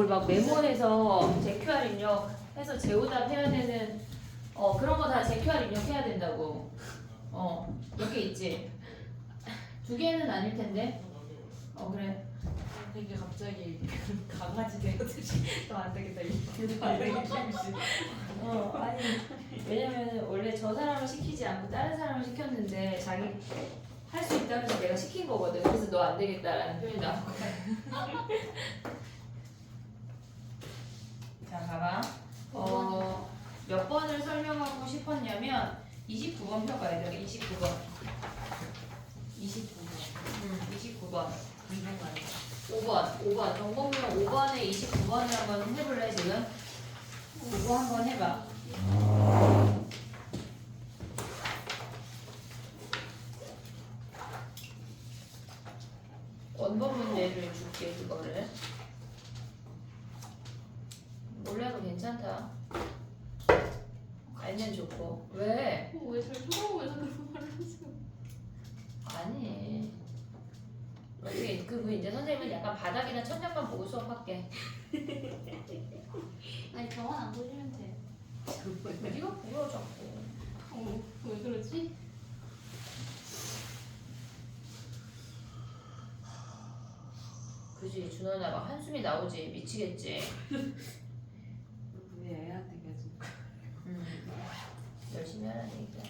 막 메모해서 JQR 입력해서 재오답 해야 되는 그런 거 다 JQR 입력해야 된다고. 몇 개 있지? 2개는 아닐 텐데. 그래. 되게 갑자기 강아지 되었듯이 너 안 되겠다 이거 안 되겠다 아니 왜냐면 원래 저 사람을 시키지 않고 다른 사람을 시켰는데 자기 할 수 있다면서 내가 시킨 거거든. 그래서 너 안 되겠다라는 표현이 나온 거야. 자, 봐봐. 몇 번을 설명하고 싶었냐면 29번 펴봐, 얘들아. 29번. 29번. 5번. 정복용 5번에 29번을 한번 해볼래, 지금? 그거 한번 해봐. 원본 문제를 줄게, 그거를. 몰라도 괜찮다. 알면 좋고. 왜? 왜잘 쳐다보면서 그런 말을 하지? 아니. 어떻게 그 이제 선생님은 약간 바닥이나 천장만 보고 수업할게. 아니 병원 안 보시면 돼. 네가 보여 자꾸. 왜 그러지? 그지 준원아 막 한숨이 나오지. 미치겠지. 우리 애한테 계속. 열심히 하라 얘기야.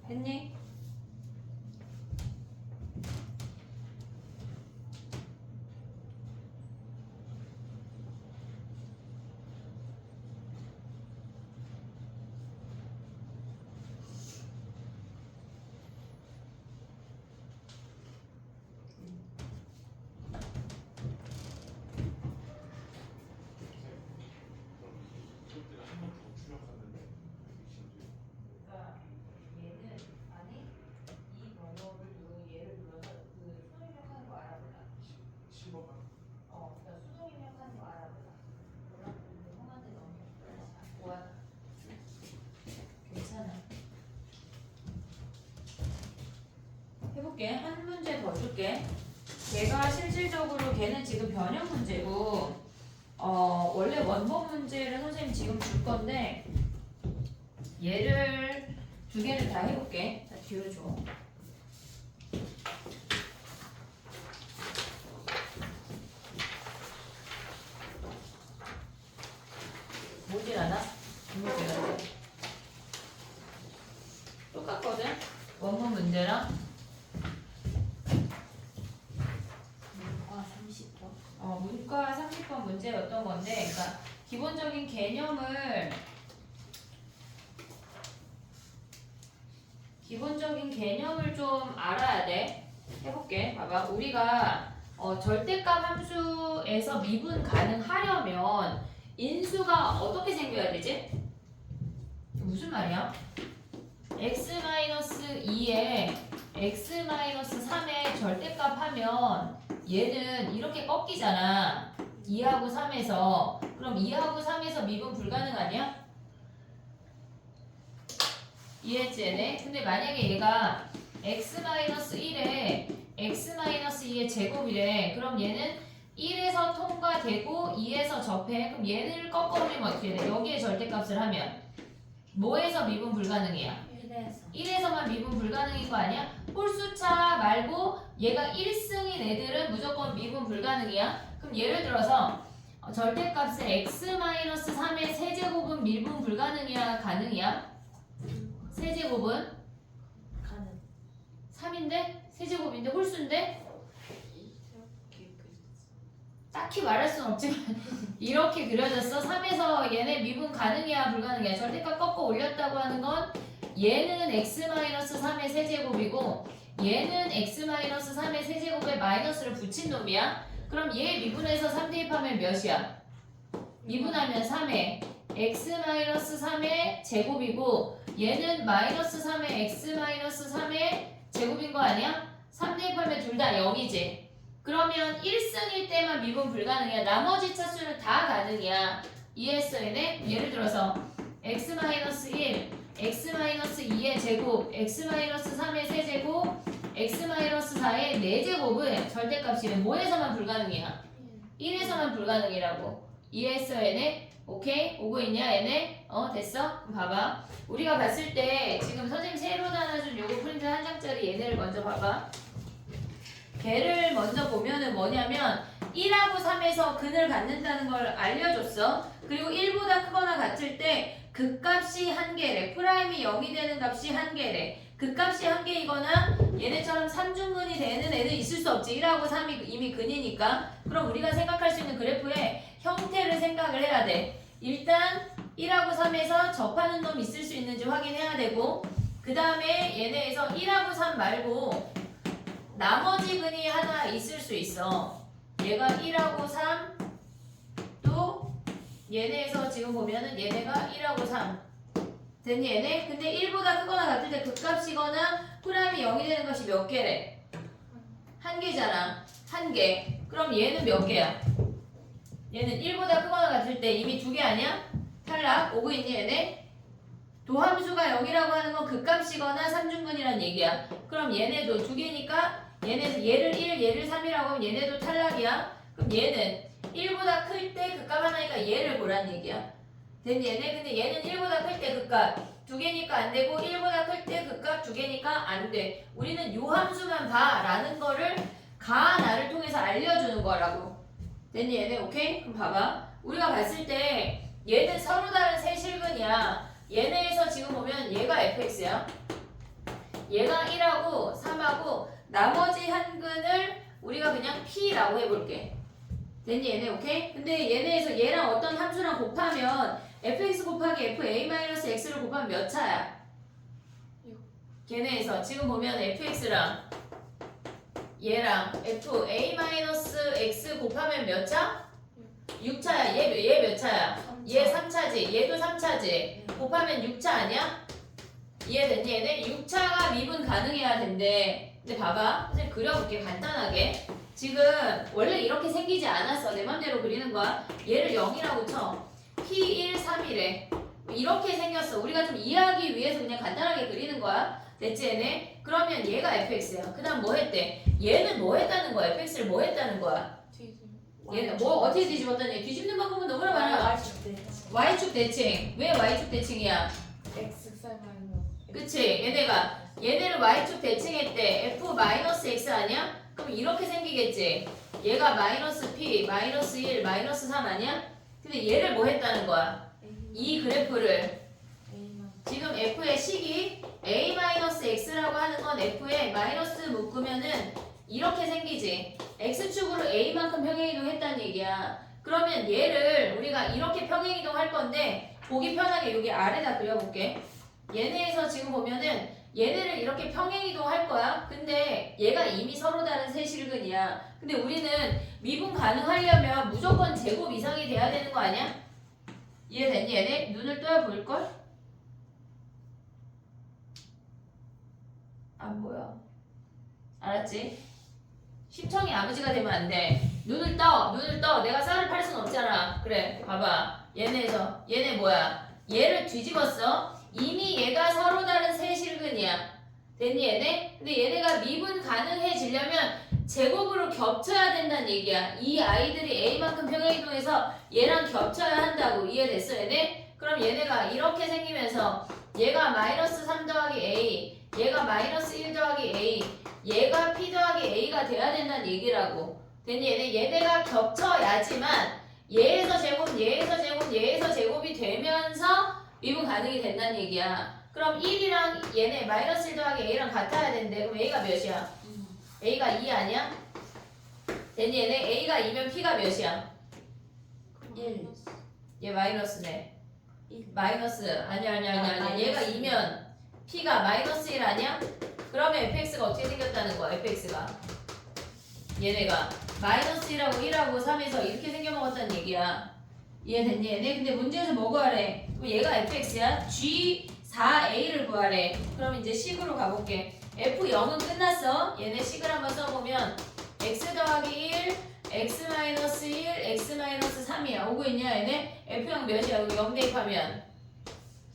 했니? 해볼게. 한 문제 더 줄게. 걔가 실질적으로 걔는 지금 변형 문제고 원래 원본 문제를 선생님 지금 줄 건데 얘를 두 개를 다 해볼게. 자, 뒤로 줘. 뭐질 않아? 문제가 똑같거든? 원본 문제랑 문과 30번. 문과 30번 문제였던 건데, 그러니까 기본적인 개념을 좀 알아야 돼. 해볼게. 봐봐. 우리가 절대값 함수에서 미분 가능하려면 인수가 어떻게 생겨야 되지? 무슨 말이야? x-2에 x-3의 절대값 하면 얘는 이렇게 꺾이잖아. 2하고 3에서. 그럼 2하고 3에서 미분 불가능 아니야? 이해했지 얘네? 근데 만약에 얘가 x-1에 x-2의 제곱이래. 그럼 얘는 1에서 통과되고 2에서 접해. 그럼 얘를 꺾어버리면 어떻게 돼? 여기에 절대값을 하면 뭐에서 미분 불가능이야? 1에서만 미분 불가능인 거 아니야? 홀수차 말고 얘가 1승인 애들은 무조건 미분 불가능이야? 그럼 예를 들어서 절대값의 x-3의 세제곱은 미분 불가능이야? 가능이야? 세제곱은? 가능. 3인데? 세제곱인데? 홀수인데? 이렇게 딱히 말할 순 없지만 이렇게 그려졌어. 3에서 얘네 미분 가능이야? 불가능이야? 절대값 꺾어 올렸다고 하는 건 얘는 x-3의 세제곱이고 얘는 x-3의 세제곱에 마이너스를 붙인 놈이야. 그럼 얘 미분해서 3 대입하면 몇이야? 미분하면 3에 x-3의 제곱이고 얘는 마이너스 3의 x-3의 제곱인 거 아니야? 3 대입하면 둘 다 0이지. 그러면 1승일 때만 미분 불가능이야. 나머지 차수는 다 가능이야. 이해했어 얘네? 예를 들어서 x-1 x-2의 제곱, x-3의 세제곱, x-4의 4제곱은 절대값이래. 뭐에서만 불가능이야? 1에서만 불가능이라고. 이해했어 얘네? 오케이? 오고 있냐 얘네? 됐어? 그럼 봐봐. 우리가 봤을 때 지금 선생님 새로 나눠준 요거 프린트 한 장짜리 얘네를 먼저 봐봐. 걔를 먼저 보면은 뭐냐면 1하고 3에서 근을 갖는다는 걸 알려줬어. 그리고 1보다 크거나 같을 때 극값이 1개래. 프라임이 0이 되는 값이 1개래. 극값이 1개이거나 얘네처럼 3중근이 되는 애는 있을 수 없지. 1하고 3이 이미 근이니까. 그럼 우리가 생각할 수 있는 그래프의 형태를 생각을 해야 돼. 일단 1하고 3에서 접하는 놈 있을 수 있는지 확인해야 되고, 그 다음에 얘네에서 1하고 3 말고 나머지 근이 하나 있을 수 있어. 얘가 1하고 3, 또 얘네에서 지금 보면은 얘네가 1하고 3 됐니 얘네? 근데 1보다 크거나 같을 때 극값이거나 프라임이 0이 되는 것이 몇 개래? 1개잖아. 1개. 그럼 얘는 몇 개야? 얘는 1보다 크거나 같을 때 이미 2개 아니야? 탈락. 오고 있니 얘네? 도함수가 0이라고 하는 건 극값이거나 3중근이란 얘기야. 그럼 얘네도 2개니까 얘네에서 얘를 1, 얘를 3이라고 하면 얘네도 탈락이야. 그럼 얘는 1보다 클 때 극값 하나니까 얘를 보란 얘기야. 됐니 얘네? 근데 얘는 1보다 클 때 극값 2개니까 안 되고 1보다 클 때 극값 2개니까 안 돼. 우리는 요 함수만 봐 라는 거를 가나를 통해서 알려주는 거라고. 됐니 얘네? 오케이? 그럼 봐봐. 우리가 봤을 때 얘는 서로 다른 세실근이야. 얘네에서 지금 보면 얘가 fx야. 얘가 1하고 3하고 나머지 한 근을 우리가 그냥 p라고 해볼게. 됐니 얘네? 오케이? 근데 얘네에서 얘랑 어떤 함수랑 곱하면 fx 곱하기 fa-x를 곱하면 몇 차야? 6. 걔네에서 지금 보면 fx랑 얘랑 fa-x 곱하면 몇 차? 6차야. 얘 몇 차야? 얘 3차지. 얘도 3차지. 곱하면 6차 아니야? 이해됐니 얘네? 6차가 미분 가능해야 된대. 근데 봐봐. 선생님 그려볼게 간단하게. 지금 원래 이렇게 생기지 않았어. 내 맘대로 그리는 거야. 얘를 0이라고 쳐. P1, 3이래. 이렇게 생겼어. 우리가 좀 이해하기 위해서 그냥 간단하게 그리는 거야. 됐지 얘네? 그러면 얘가 fx야. 그 다음 뭐 했대? 얘는 뭐 했다는 거야? fx를 뭐 했다는 거야? 얘는 뭐 어떻게 뒤집었다니? 뒤집는 방법은 너무나 많아. y축 대칭. 왜 y축 대칭이야? 그치? 얘네를 y축 대칭했대. f-x 아니야? 그럼 이렇게 생기겠지? 얘가 마이너스 p, 마이너스 1, 마이너스 3 아니야? 근데 얘를 뭐 했다는 거야? 이 그래프를 지금 f의 식이 a-x라고 하는 건 f에 마이너스 묶으면은 이렇게 생기지. x축으로 a만큼 평행이동했다는 얘기야. 그러면 얘를 우리가 이렇게 평행이동할 건데 보기 편하게 여기 아래다 그려볼게. 얘네에서 지금 보면은 얘네를 이렇게 평행이동할 거야. 근데 얘가 이미 서로 다른 세실근이야. 근데 우리는 미분 가능하려면 무조건 제곱 이상이 돼야 되는 거 아니야? 이해됐니 얘네? 눈을 떠야 보일걸? 안 보여. 알았지? 심청이 아버지가 되면 안 돼. 눈을 떠. 내가 쌀을 팔 순 없잖아. 그래, 봐봐. 얘네 뭐야? 얘를 뒤집었어. 이미 얘가 서로 다른 세실근이야. 됐니 얘네? 근데 얘네가 미분 가능해지려면 제곱으로 겹쳐야 된다는 얘기야. 이 아이들이 A만큼 평행이동해서 얘랑 겹쳐야 한다고. 이해됐어 얘네? 그럼 얘네가 이렇게 생기면서 얘가 마이너스 3 더하기 A, 얘가 마이너스 1 더하기 A, 얘가 P 더하기 A가 돼야 된다는 얘기라고. 됐니 얘네? 얘네가 겹쳐야지만 얘에서 제곱이 되면서 미분 가능이 된다는 얘기야. 그럼 1이랑 얘네 마이너스 1 더하기 A랑 같아야 되는데 그럼 A가 몇이야? A가 2 아니야? 됐니 얘네? A가 2면 P가 몇이야? 1. 얘 마이너스네. 마이너스 아니야. 얘가 2면 P가 마이너스 1 아니야? 그러면 fx가 어떻게 생겼다는 거야? fx가 얘네가 마이너스 1하고 1하고 3에서 이렇게 생겨먹었다는 얘기야. 이해됐니 얘네? 근데 문제에서 뭐 구하래? 그럼 얘가 fx야? g4a를 구하래. 그럼 이제 식으로 가볼게. f0은 끝났어. 얘네 식을 한번 써보면 x 더하기 1, x-1, x-3이야. 오고 있냐 얘네? f0 몇이야? 여기 0 대입하면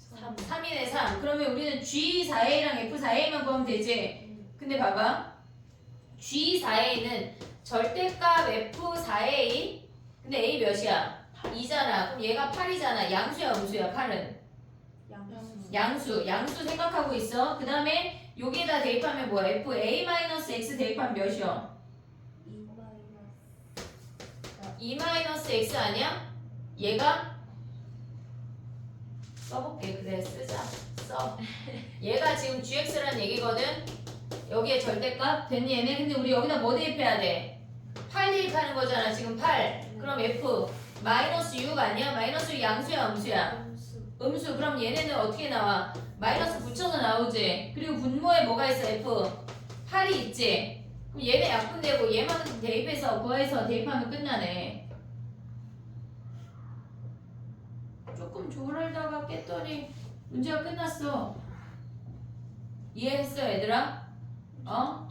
3이네 3. 그러면 우리는 G4A랑 F4A만 구하면 되지. 근데 봐봐. G4A는 절대값 F4A. 근데 A 몇이야? 2잖아. 그럼 얘가 8이잖아. 양수야 음수야 8은? 양수 생각하고 있어. 그 다음에 여기에다 대입하면 뭐야? FA-X 대입하면 몇이야? 2-X 아니야? 얘가? 써볼게. 그래 쓰자. 써. 얘가 지금 GX라는 얘기거든. 여기에 절대값 됐니 얘네? 근데 우리 여기다 뭐 대입해야 돼? 8 대입하는 거잖아. 지금 8. 그럼 F 마이너스 6 아니야? 마이너스 6 양수야 음수야? 음수. 그럼 얘네는 어떻게 나와? 마이너스 붙여서 나오지. 그리고 분모에 뭐가 있어? F 8이 있지. 그럼 얘네 약분되고 얘만 대입해서 구해서 대입하면 끝나네. 조금 조르다가 깼더니 문제가 끝났어. 이해했어 얘들아? 어?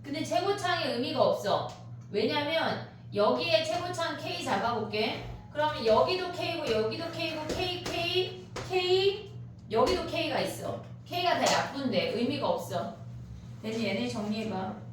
근데 최고창의 의미가 없어. 왜냐면 여기에 최고창 K 잡아볼게. 그러면 여기도 K고 여기도 K고 K 여기도 K가 있어. K가 다 약분돼. 의미가 없어. 됐니? 얘네 정리해봐.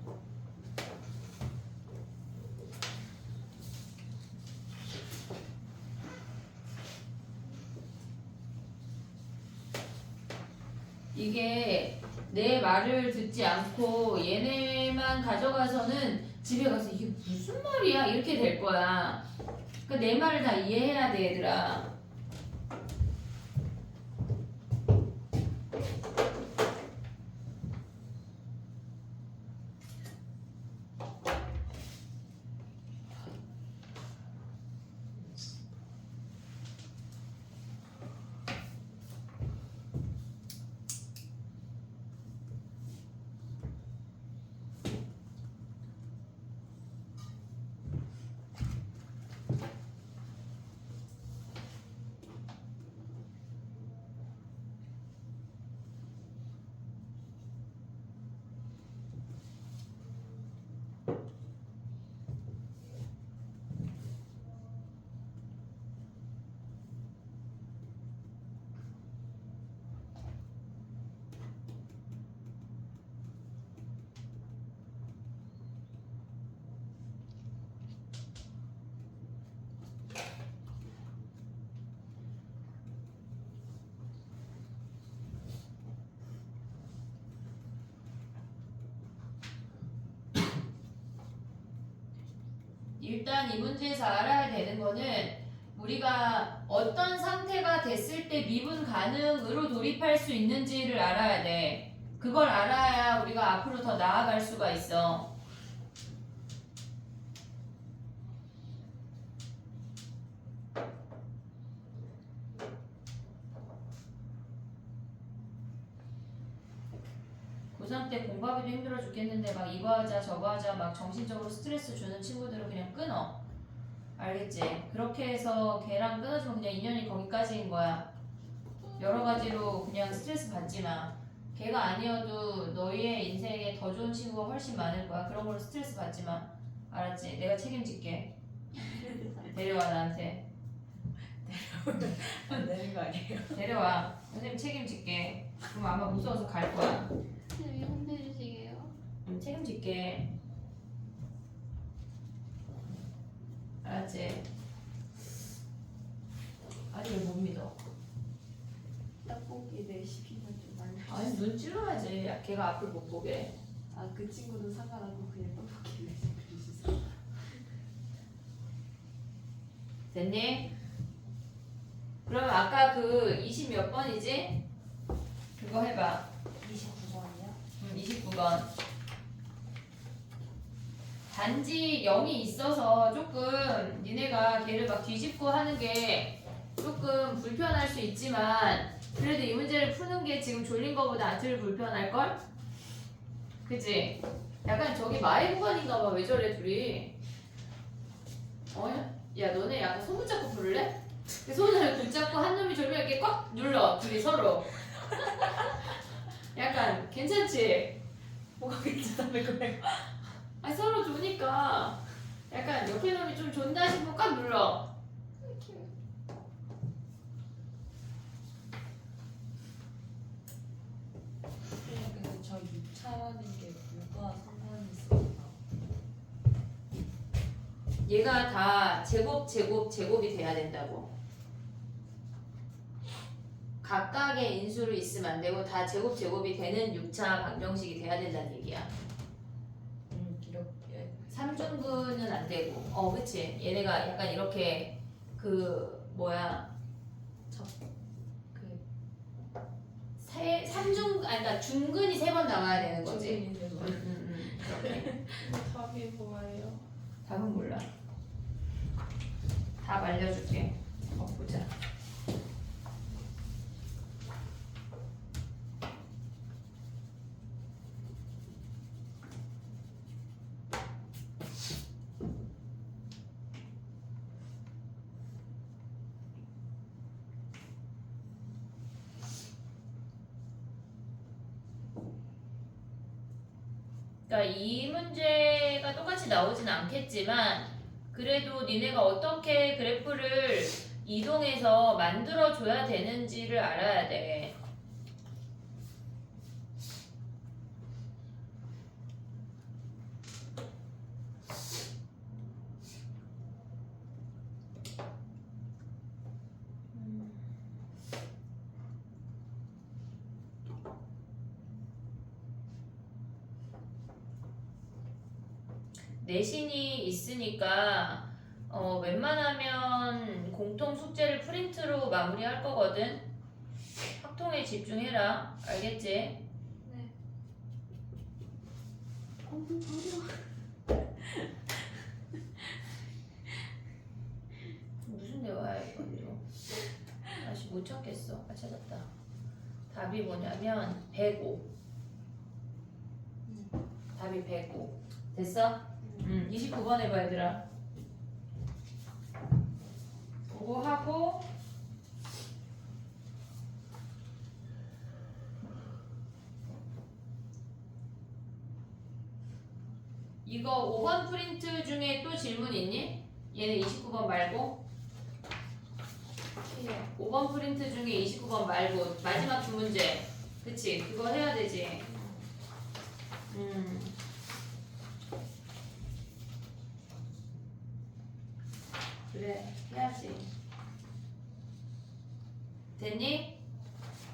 이게 내 말을 듣지 않고 얘네만 가져가서는 집에 가서 이게 무슨 말이야? 이렇게 될 거야. 그러니까 내 말을 다 이해해야 돼 얘들아. 일단 이 문제에서 알아야 되는 거는 우리가 어떤 상태가 됐을 때 미분 가능으로 돌입할 수 있는지를 알아야 돼. 그걸 알아야 우리가 앞으로 더 나아갈 수가 있어. 고3 때 공부하기도 힘들어 죽겠는데 막 이거 하자 저거 하자 막 정신적으로 스트레스 주는 친구들은 그냥 끊어. 알겠지? 그렇게 해서 걔랑 끊어지면 그냥 인연이 거기까지인 거야. 여러 가지로 그냥 스트레스 받지 마. 걔가 아니어도 너희의 인생에 더 좋은 친구가 훨씬 많을 거야. 그런 걸로 스트레스 받지 마. 알았지? 내가 책임질게. 데려와 나한테. 안 되는 거 아니에요? 데려와. 선생님 책임질게. 그럼 아마 무서워서 갈 거야. 선생님이 혼내주시게요. 책임질게. 알았지? 아니 왜 못 믿어? 떡볶이 레시피만 좀 알려주세요. 아니 눈 찔러야지. 걔가 앞을 못 보게. 아, 그 친구도 상관없고 그냥 떡볶이 레시피 주세요. 됐니? 그러면 아까 그 20 몇 번이지? 그거 해봐. 29번이요? 29번. 단지 0이 있어서 조금 니네가 걔를 막 뒤집고 하는 게 조금 불편할 수 있지만 그래도 이 문제를 푸는 게 지금 졸린 거보다 덜 불편할걸? 그치? 약간 저기 마의 구간인가 봐. 왜 저래 둘이? 야 너네 약간 손 붙잡고 부를래? 손을 붙잡고 한 놈이 저기 이렇게 꽉 눌러 둘이 서로. 약간 괜찮지? 뭐가 괜찮다는 거예요? 아니 서로 좋으니까 약간 옆에 놈이 좀 존다 싶으면 꽉 눌러. 근데 저 6차라는 게 뭐가 상관이 있어요? 얘가 다 제곱이 돼야 된다고. 각각의 인수로 있으면 안 되고 다 제곱이 되는 6차 방정식이 돼야 된다는 얘기야. 이렇게 3중근은 안 되고. 그치. 얘네가 약간 이렇게 그 뭐야 그 3중 그러니까 중근이 3번 나와야 되는 거지. 중근이 되는 거. 그렇게. 답이 뭐예요? 답은 몰라. 답 알려줄게. 보자. 그러니까 이 문제가 똑같이 나오진 않겠지만 그래도 니네가 어떻게 그래프를 이동해서 만들어줘야 되는지를 알아야 돼. 내신이 있으니까 웬만하면 공통 숙제를 프린트로 마무리할 거거든. 확통에 집중해라. 알겠지? 네. 무슨 대화야 이건? 다시 못 찾겠어. 찾았다. 답이 뭐냐면 105. 답이 105. 됐어? 29번 해봐 얘들아. 그거 하고 이거 5번 프린트 중에 또 질문 있니? 얘네 29번 말고 5번 프린트 중에 29번 말고 마지막 두 문제. 그치? 그거 해야 되지. 그래 해야지. 됐니?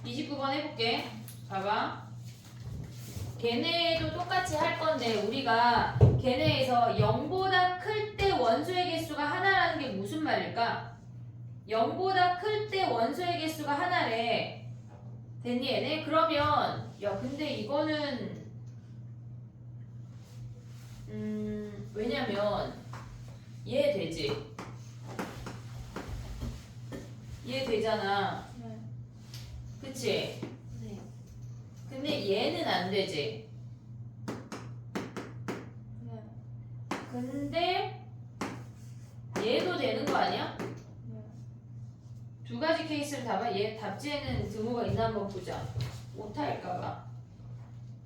29번 해볼게. 봐봐. 걔네도 똑같이 할 건데 우리가 걔네에서 0보다 클 때 원소의 개수가 하나라는 게 무슨 말일까? 0보다 클 때 원소의 개수가 하나래. 됐니 얘네? 그러면 야 근데 이거는 왜냐면 이해되지? 이해되잖아. 네. 그치? 네. 근데 얘는 안 되지. 네. 근데 얘도 되는 거 아니야? 네. 두 가지 케이스를 다 봐. 얘 답지에는 등호가 있나 한번 보자. 오타일까봐.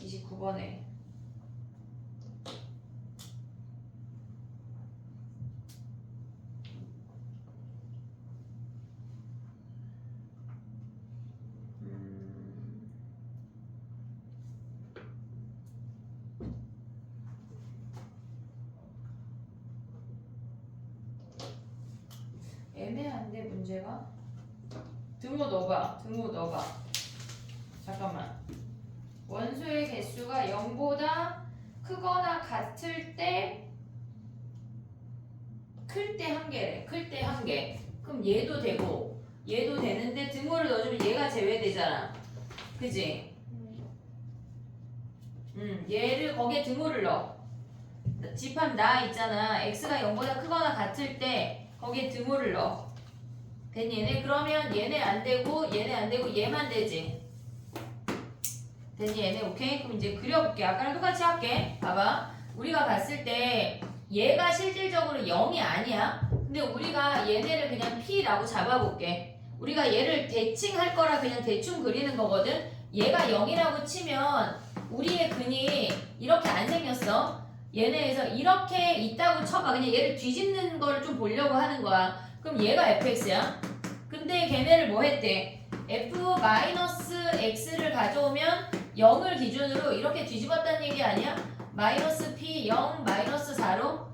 29번에. 애매한데 문제가? 등호 넣어봐. 등호 넣어봐. 잠깐만. 원소의 개수가 0보다 크거나 같을 때 클 때 한 개래. 클 때 한 개. 그럼 얘도 되고 얘도 되는데 등호를 넣어주면 얘가 제외되잖아. 그지? 얘를 거기에 등호를 넣어. 집합 나 있잖아. x가 0보다 크거나 같을 때 거기에 등호를 넣어. 됐니 얘네? 그러면 얘네 안 되고 얘네 안 되고 얘만 되지. 됐니 얘네? 오케이? 그럼 이제 그려볼게. 아까랑 똑같이 할게. 봐봐. 우리가 봤을 때 얘가 실질적으로 0이 아니야. 근데 우리가 얘네를 그냥 P라고 잡아볼게. 우리가 얘를 대칭할 거라 그냥 대충 그리는 거거든. 얘가 0이라고 치면 우리의 근이 이렇게 안 생겼어. 얘네에서 이렇게 있다고 쳐봐. 그냥 얘를 뒤집는 걸 좀 보려고 하는 거야. 그럼 얘가 fx야. 근데 걔네를 뭐 했대? f-x를 가져오면 0을 기준으로 이렇게 뒤집었다는 얘기 아니야? 마이너스 p 0 마이너스 4로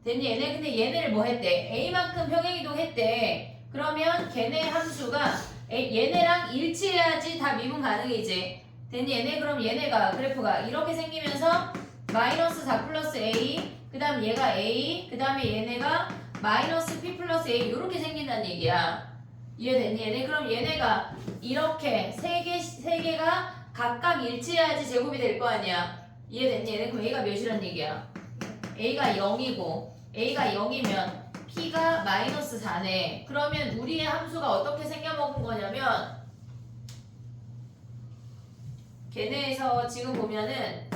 됐니 얘네? 근데 얘네를 뭐 했대? a만큼 평행이동 했대. 그러면 걔네 함수가 얘네랑 일치해야지 다 미분 가능이지. 됐니 얘네? 그럼 얘네가 그래프가 이렇게 생기면서 마이너스 4 플러스 a 그 다음 얘가 a 그 다음에 얘네가 마이너스 p 플러스 a 이렇게 생긴다는 얘기야. 이해됐니 얘네? 그럼 얘네가 이렇게 세 개가 각각 일치해야지 제곱이 될 거 아니야. 이해됐니 얘네? 그럼 a가 몇이란 얘기야? a가 0이고 a가 0이면 p가 마이너스 4네. 그러면 우리의 함수가 어떻게 생겨먹은 거냐면 걔네에서 지금 보면은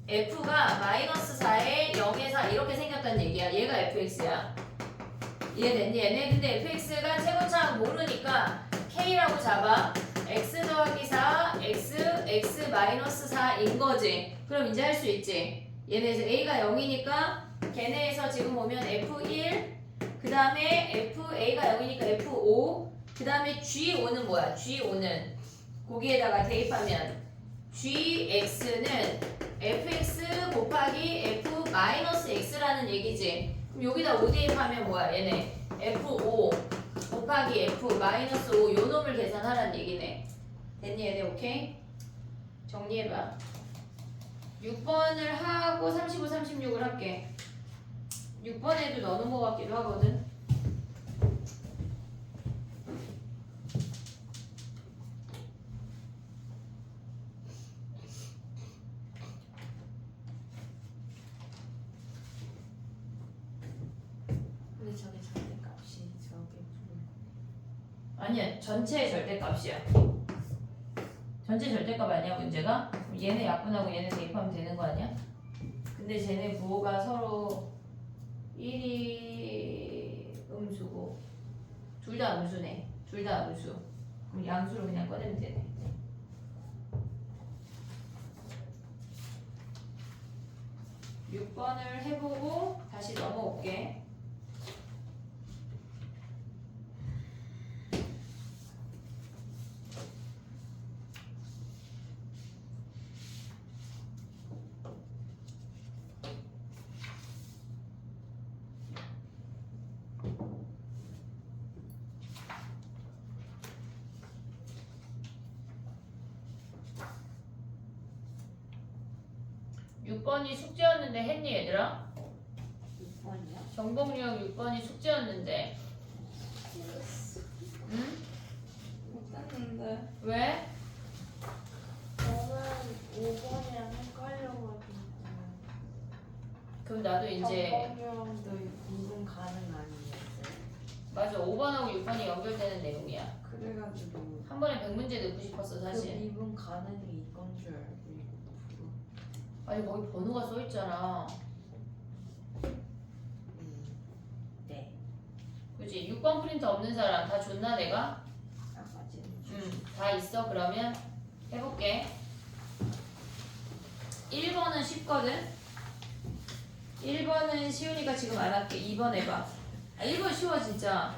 f가 마이너스 4에 0에 4 이렇게 생겼다는 얘기야. 얘가 fx야. 이해됐니 얘네? 근데 fx가 최고차항 모르니까 k라고 잡아. x 더하기 4 x 마이너스 4인 거지. 그럼 이제 할 수 있지. 얘네에서 a가 0이니까 걔네에서 지금 보면 f1 그 다음에 a가 0이니까 f5 그 다음에 g5는 뭐야? g5는 거기에다가 대입하면 gx는 fx 곱하기 f 마이너스 x라는 얘기지. 그럼 여기다 5 대입하면 뭐야 얘네? f5 곱하기 f 마이너스 5 요 놈을 계산하라는 얘기네. 됐니 얘네? 오케이? 정리해봐. 6번을 하고 35, 36을 할게. 6번에도 넣어놓은 것 같기도 하거든. 근데 저게 절대값이 저게 아니야, 전체의 절대값이야. 전체 절대값 아니야 문제가? 그럼 얘네 약분하고 얘네 대입하면 되는 거 아니야? 근데 쟤네 부호가 서로 1이 음수고 둘 다 음수네. 둘 다 음수. 그럼 양수로 그냥 꺼내면 되네. 육 번을 해보고 다시 넘어올게. 육 번이 숙제였는데 했니 얘들아? 6번이요? 정복력 6번이 숙제였는데. 응? 못했는데. 왜? 저는 5번이랑 헷갈려가지고. 그럼 나도 이제 정복력도 미분 가능 아니었어요? 맞아 5번하고 6번이 연결되는 내용이야. 그래가지고 한 번에 100문제 넣고 싶었어 그 사실. 미분 가능이 이건 줄 알고 이거 아니 거기 번호가 써 있잖아. 네. 그지? 6번 프린터 없는 사람 다 줬나 내가? 아까지는 다 있어. 그러면 해볼게. 1번은 쉽거든? 1번은 쉬우니까 지금 안 할게. 2번 해봐. 1번 쉬워 진짜.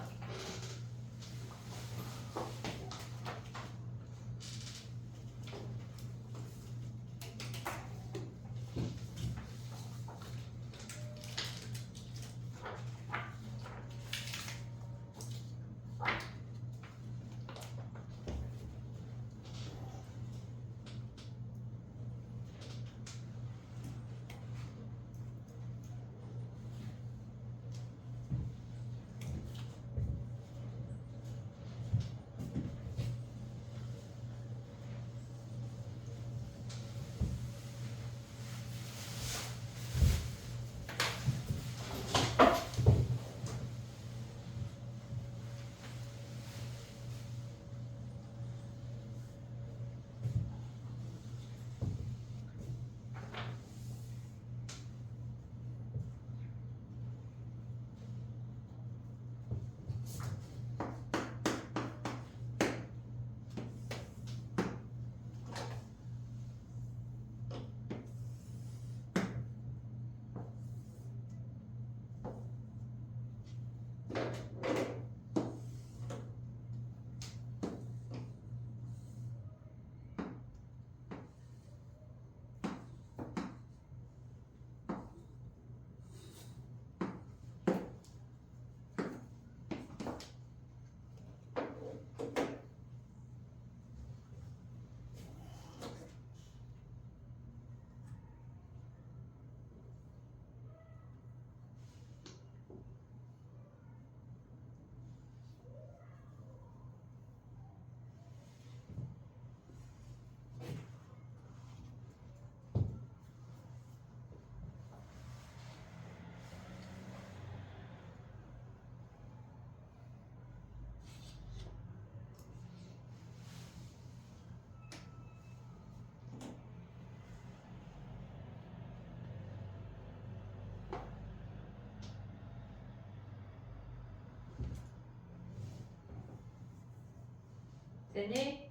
됐니?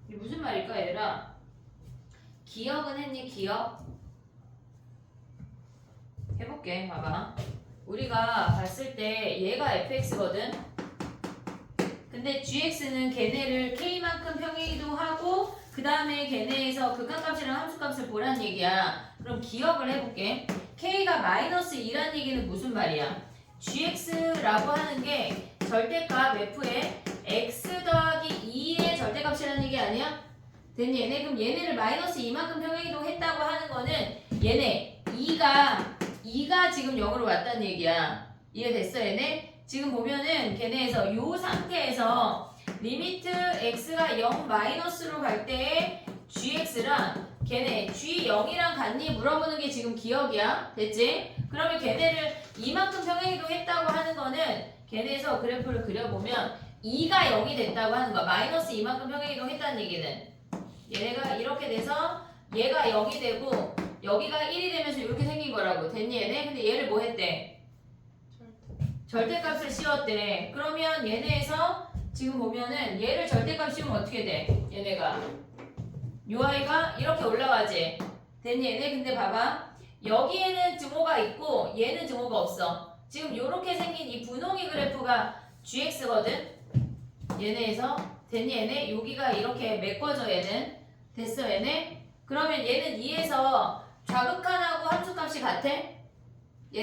이게 무슨 말일까 얘들아? 기억은 했니? 기억? 해볼게. 봐봐. 우리가 봤을 때 얘가 fx거든. 근데 gx는 걔네를 k만큼 평행이동 하고 그 다음에 걔네에서 극한값이랑 함수값을 보란 얘기야. 그럼 기억을 해볼게. k가 마이너스 2란 얘기는 무슨 말이야? gx라고 하는 게 절대값 f에 x 더하기 2의 절대값이라는 얘기 아니야? 됐니? 얘네 그럼 얘네를 마이너스 2만큼 평행이동 했다고 하는 거는 얘네 2가 지금 0으로 왔다는 얘기야. 이해됐어 얘네? 지금 보면은 걔네에서 요 상태에서 리미트 x가 0 마이너스로 갈 때의 gx랑 걔네 g0이랑 같니? 물어보는 게 지금 기억이야. 됐지? 그러면 걔네를 이만큼 평행이동 했다고 하는 거는 걔네에서 그래프를 그려보면 2가 0이 됐다고 하는 거야. 마이너스 이만큼 평행이동 했다는 얘기는 얘네가 이렇게 돼서 얘가 0이 되고 여기가 1이 되면서 이렇게 생긴 거라고. 됐니 얘네? 근데 얘를 뭐 했대? 절대값을 씌웠대. 그러면 얘네에서 지금 보면은 얘를 절대값 씌우면 어떻게 돼? 얘네가 요 아이가 이렇게 올라가지. 됐니 얘네? 근데 봐봐. 여기에는 증오가 있고 얘는 증오가 없어. 지금 요렇게 생긴 이 분홍이 그래프가 gx거든. 얘네에서 됐니 얘네? 여기가 이렇게 메꿔져 얘는. 됐어 얘네? 그러면 얘는 2에서 좌극한하고 함수값이 같아?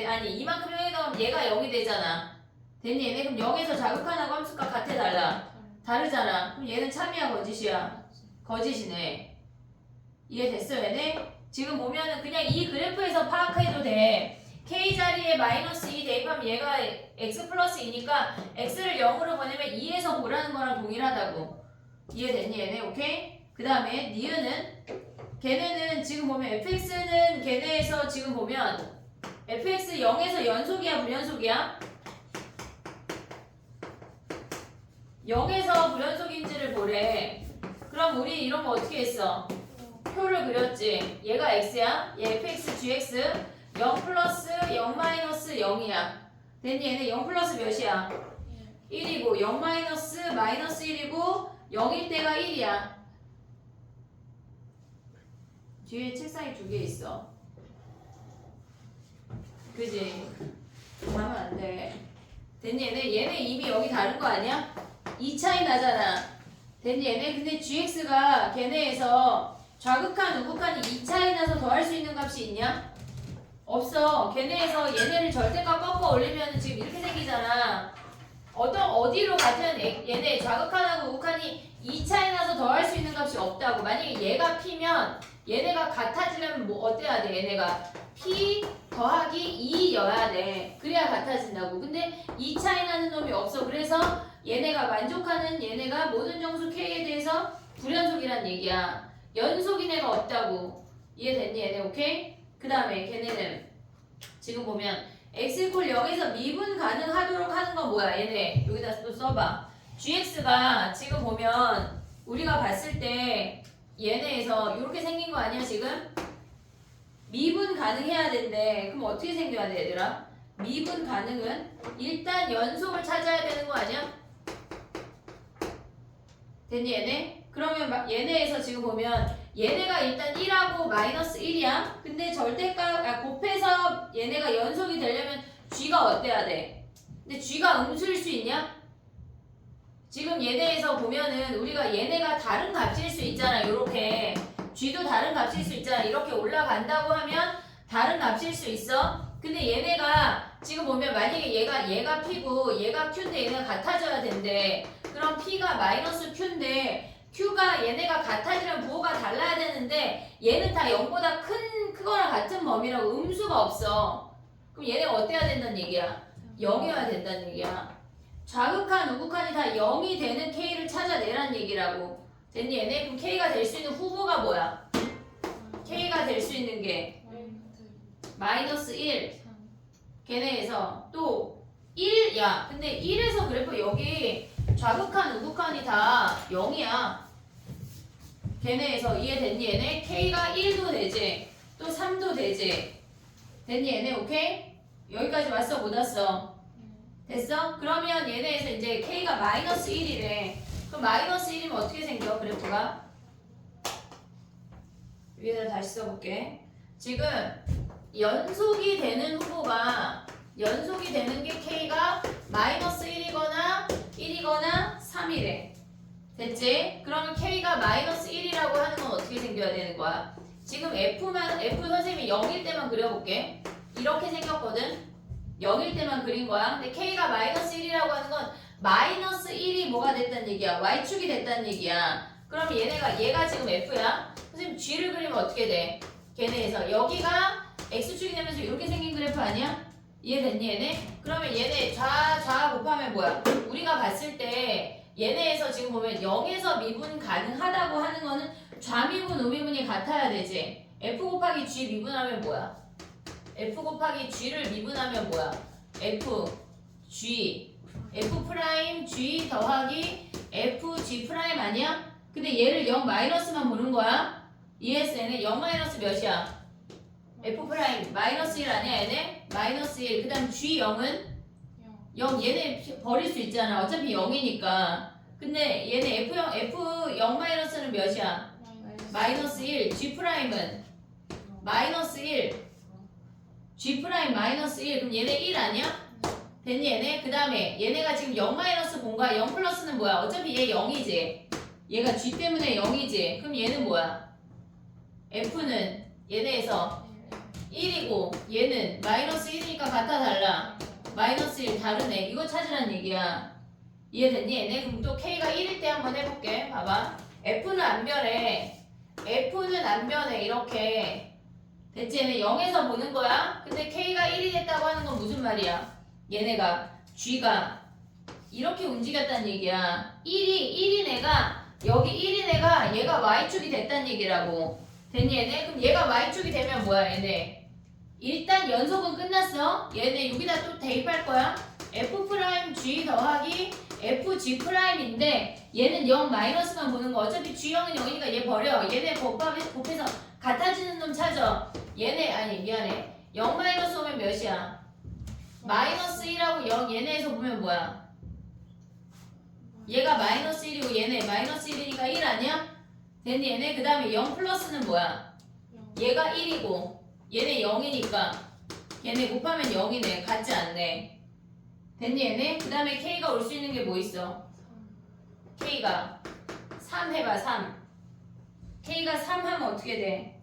아니 이만큼 평행이동하면 얘가 0이 되잖아. 됐니 얘네? 그럼 0에서 좌극한하고 함수값 같아 달라? 다르잖아. 그럼 얘는 참이야 거짓이야? 거짓이네. 이해됐어 얘네? 지금 보면은 그냥 이 그래프에서 파악해도 돼. k 자리에 마이너스 2 대입하면 얘가 x 플러스 2니까 x를 0으로 보내면 2에서 보라는 거랑 동일하다고. 이해됐니 얘네? 오케이? 그 다음에 니은은 걔네는 지금 보면 fx는 걔네에서 지금 보면 fx 0에서 연속이야 불연속이야? 0에서 불연속인지를 보래. 그럼 우리 이런 거 어떻게 했어? 표를 그렸지. 얘가 x야. 얘 fx gx 0 플러스 0 마이너스 0이야. 됐니? 얘네 0 플러스 몇이야? 1이고 0 마이너스 1이고 0일 때가 1이야. 뒤에 책상이 2개 있어. 그지? 하면 안 돼. 됐니? 얘네 이미 여기 다른 거 아니야? 2 차이 나잖아. 됐니? 얘네 근데 gx가 걔네에서 좌극한 우극한이 2 차이 나서 더할 수 있는 값이 있냐? 없어. 걔네에서 얘네를 절대값 꺾어 올리면 지금 이렇게 생기잖아. 어디로 같은 얘네 좌극한하고 우극한이 2 차이 나서 더할 수 있는 값이 없다고. 만약에 얘가 p면 얘네가 같아지려면 뭐 어때야 돼? 얘네가 p 더하기 2여야 돼. 그래야 같아진다고. 근데 2 차이 나는 놈이 없어. 그래서 얘네가 만족하는 얘네가 모든 정수 k에 대해서 불연속이란 얘기야. 연속인 애가 없다고. 이해됐니 얘네? 오케이? 그 다음에 걔네는 지금 보면 x = 0에서 미분 가능하도록 하는 건 뭐야? 얘네 여기다 또 써봐. gx가 지금 보면 우리가 봤을 때 얘네에서 이렇게 생긴 거 아니야 지금? 미분 가능해야 된대. 그럼 어떻게 생겨야 돼 얘들아? 미분 가능은 일단 연속을 찾아야 되는 거 아니야? 됐니 얘네? 그러면 얘네에서 지금 보면 얘네가 일단 1하고 마이너스 1이야. 근데 절대값 곱해서 얘네가 연속이 되려면 g가 어때야 돼? 근데 g가 음수일 수 있냐? 지금 얘네에서 보면은 우리가 얘네가 다른 값일 수 있잖아. 요렇게 g도 다른 값일 수 있잖아. 이렇게 올라간다고 하면 다른 값일 수 있어. 근데 얘네가 지금 보면 만약에 얘가 p고 얘가 q인데 얘네가 같아져야 된대. 그럼 p가 마이너스 q인데 q가 얘네가 같아지려면 부호가 달라야 되는데 얘는 다 0보다 크거나 같은 범위라고. 음수가 없어. 그럼 얘네가 어때야 된다는 얘기야? 0이어야 된다는 얘기야. 좌극한 우극한이 다 0이 되는 k를 찾아내라는 얘기라고. 됐니 얘네? 그럼 k가 될 수 있는 후보가 뭐야? k가 될 수 있는 게 마이너스 1 걔네에서 또 1. 야 근데 1에서 그래프 여기 좌극한 우극한이 다 0이야. 걔네에서 이해됐니 얘네? k가 1도 되지 또 3도 되지. 됐니 얘네? 오케이? 여기까지 왔어 못 왔어? 됐어? 그러면 얘네에서 이제 k가 마이너스 1이래. 그럼 마이너스 1이면 어떻게 생겨 그래프가? 위에다 다시 써볼게. 지금 연속이 되는 후보가 연속이 되는 게 k가 마이너스 1이거나 3이래. 됐지? 그러면 k가 마이너스 1이라고 하는 건 어떻게 생겨야 되는 거야? 지금 f 선생님이 0일 때만 그려볼게. 이렇게 생겼거든? 0일 때만 그린 거야. 근데 k가 마이너스 1이라고 하는 건 마이너스 1이 뭐가 됐다는 얘기야? y축이 됐다는 얘기야. 그럼 얘가 지금 f야. 선생님 g를 그리면 어떻게 돼? 걔네에서 여기가 x축이 되면서 이렇게 생긴 그래프 아니야? 이해됐니 얘네? 그러면 얘네 좌 곱하면 뭐야? 우리가 봤을 때 얘네에서 지금 보면 0에서 미분 가능하다고 하는 거는 좌미분 우미분이 같아야 되지. f 곱하기 g 미분하면 뭐야? f 곱하기 g를 미분하면 뭐야? f 프라임 g 더하기 f g 프라임 아니야? 근데 얘를 0 마이너스만 보는 거야? ESN은 0 마이너스 몇이야? f 프라임 마이너스 1 아니야 얘네? 마이너스 1. 그 다음 g0은 0. 얘네 버릴 수 있잖아. 어차피 0이니까. 근데 얘네 f0 마이너스는 몇이야? 마이너스 1. g 프라임은 마이너스 1. g 프라임 마이너스 1. 그럼 얘네 1 아니야? 됐니 얘네? 그 다음에 얘네가 지금 0 마이너스 본가 0 플러스는 뭐야? 어차피 얘 0이지. 얘가 g 때문에 0이지. 그럼 얘는 뭐야? f는 얘네에서 1이고 얘는 마이너스 1이니까 같아 달라. 마이너스 1 다르네. 이거 찾으라는 얘기야. 이해됐니 얘네? 그럼 또 k가 1일 때 한번 해볼게. 봐봐. f는 안 변해. 이렇게 됐지? 얘네 0에서 보는 거야. 근데 K가 1이 됐다고 하는 건 무슨 말이야? 얘네가 G가 이렇게 움직였다는 얘기야. 1인 애가 여기 1인 애가 얘가 Y축이 됐다는 얘기라고. 됐니 얘네? 그럼 얘가 Y축이 되면 뭐야 얘네? 일단 연속은 끝났어. 얘네 여기다 또 대입할 거야. F'G 더하기 FG'인데 얘는 0 마이너스만 보는 거. 어차피 G0은 0이니까 얘 버려. 얘네 곱해서 같아지는 놈 찾아. 얘네 아니 미안해. 0 마이너스 오면 몇이야? 마이너스 1하고 0 얘네에서 보면 뭐야? 얘가 마이너스 1이고 얘네 마이너스 1이니까 1 아니야? 됐니 얘네? 그 다음에 0 플러스는 뭐야? 얘가 1이고 얘네 0이니까 얘네 곱하면 0이네. 같지 않네. 됐니 얘네? 그 다음에 K가 올 수 있는 게 뭐 있어? K가 3 해봐 3. K가 3 하면 어떻게 돼?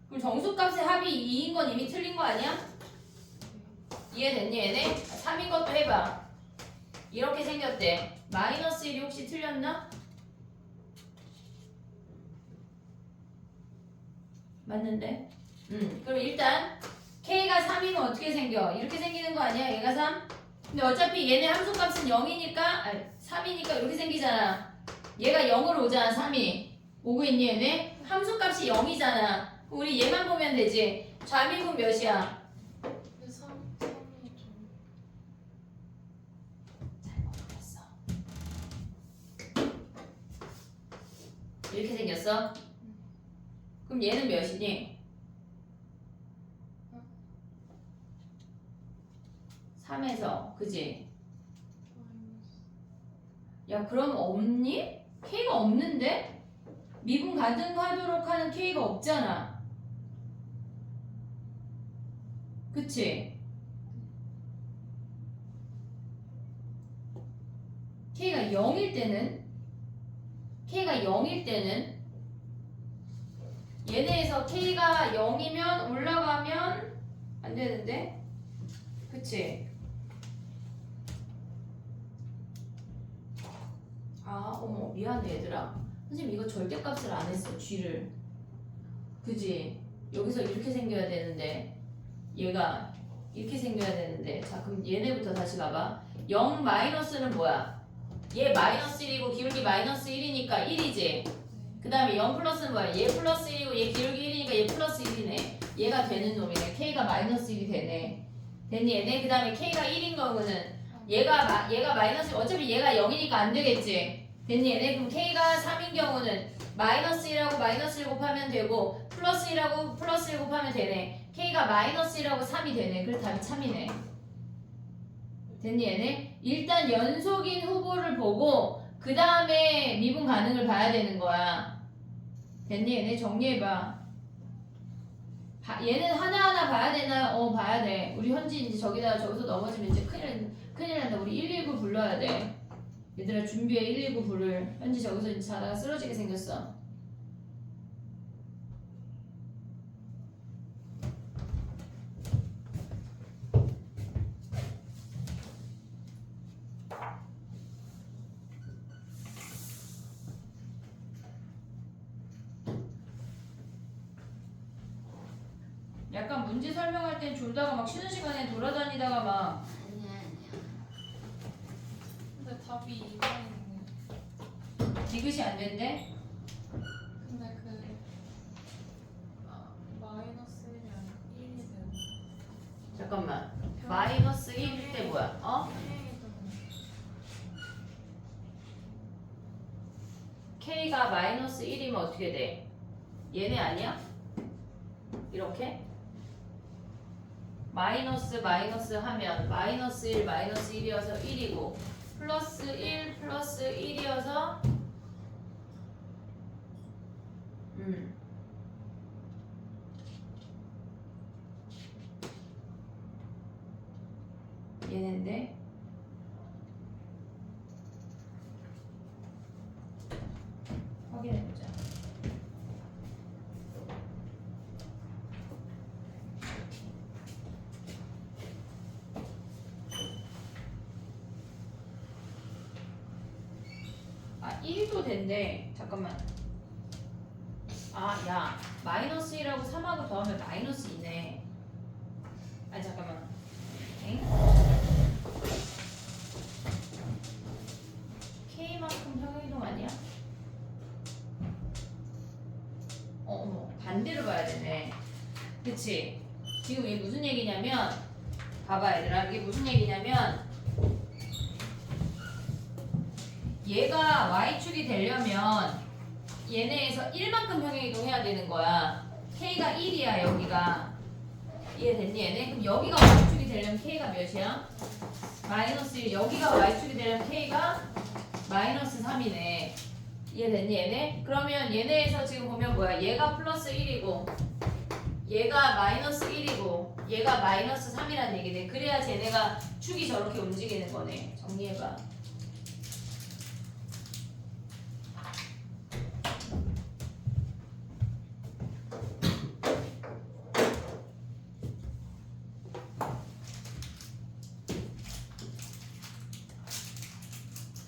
그럼 정수값의 합이 2인 건 이미 틀린 거 아니야? 이해됐니 얘네? 3인 것도 해봐. 이렇게 생겼대. 마이너스 1이 혹시 틀렸나? 맞는데? 그럼 일단 K가 3이면 어떻게 생겨? 이렇게 생기는 거 아니야? 얘가 3? 근데 어차피 얘네 함수값은 0이니까 3이니까 이렇게 생기잖아. 얘가 0으로 오잖아. 3이 오고 있니 얘네? 함수값이 0이잖아. 우리 얘만 보면 되지. 좌미분 몇이야? 근데 3이 좀 잘못 그렸어. 이렇게 생겼어? 그럼 얘는 몇이니? 3에서 그지? 야 그럼 없니? K가 없는데? 미분 가능하도록 하는 K가 없잖아. 그치? K가 0일 때는 얘네에서 K가 0이면 올라가면 안 되는데? 그치? 어머 미안해 얘들아. 선생님 이거 절대값을 안 했어. G를. 그지? 여기서 이렇게 생겨야 되는데 얘가 이렇게 생겨야 되는데. 자 그럼 얘네부터 다시 가봐. 0 마이너스는 뭐야? 얘 마이너스 1이고 기울기 마이너스 1이니까 1이지. 그 다음에 0 플러스는 뭐야? 얘 플러스 1이고 얘 기울기 1이니까 얘 플러스 1이네. 얘가 되는 놈이네. K가 마이너스 1이 되네. 됐니 얘네? 그 다음에 K가 1인 경우는 얘가 마이너스 어차피 얘가 0이니까 안 되겠지. 됐니 얘네? 그럼 K가 3인 경우는 마이너스 1하고 마이너스 1 곱하면 되고 플러스 1하고 플러스 1 곱하면 되네. K가 마이너스 1하고 3이 되네. 그래서 답이 참이네. 됐니 얘네? 일단 연속인 후보를 보고 그 다음에 미분 가능을 봐야 되는 거야. 됐니 얘네? 정리해봐. 얘는 하나하나 봐야 되나? 봐야 돼. 우리 현지 이제 저기서 넘어지면 이제 큰일 난다. 우리 119 불러야 돼. 얘들아 준비해. 119 부를. 현지 저기서 이제 자다가 쓰러지게 생겼어. 약간 문제 설명할 땐 졸다가 막 쉬는 시간에 돌아다니다가 막 아니야. 근데 답이 2번이네. 디귿이 안 된대? 근데 마이너스 1이 아니고 1이 되는 잠깐만. 마이너스 1일 때 뭐야? K가 마이너스 1이면 어떻게 돼? 얘네 아니야? 이렇게? 마이너스 하면 마이너스 1 마이너스 1이어서 1이고 플러스 1 플러스 1이어서 얘네인데 확인해보자. 아 1도 된대. 잠깐만. 아, 야, 마이너스 1하고 3하고 더하면 마이너스 2네. 아니, 잠깐만. 엥? K만큼 평행이동 아니야? 어머, 반대로 봐야 되네. 그치? 지금 이게 무슨 얘기냐면, 봐봐, 얘들아. 이게 무슨 얘기냐면, 얘가 Y축이 되려면, 얘네에서 1만큼 평행이동해야 되는 거야. K가 1이야, 여기가. 이해됐니, 얘네? 그럼 여기가 Y축이 되려면 K가 몇이야? 마이너스 1. 여기가 Y축이 되려면 K가 마이너스 3이네. 이해됐니, 얘네? 그러면 얘네에서 지금 보면 뭐야? 얘가 플러스 1이고, 얘가 마이너스 1이고, 얘가 마이너스 3이라는 얘기네. 그래야 쟤네가 축이 저렇게 움직이는 거네. 정리해봐.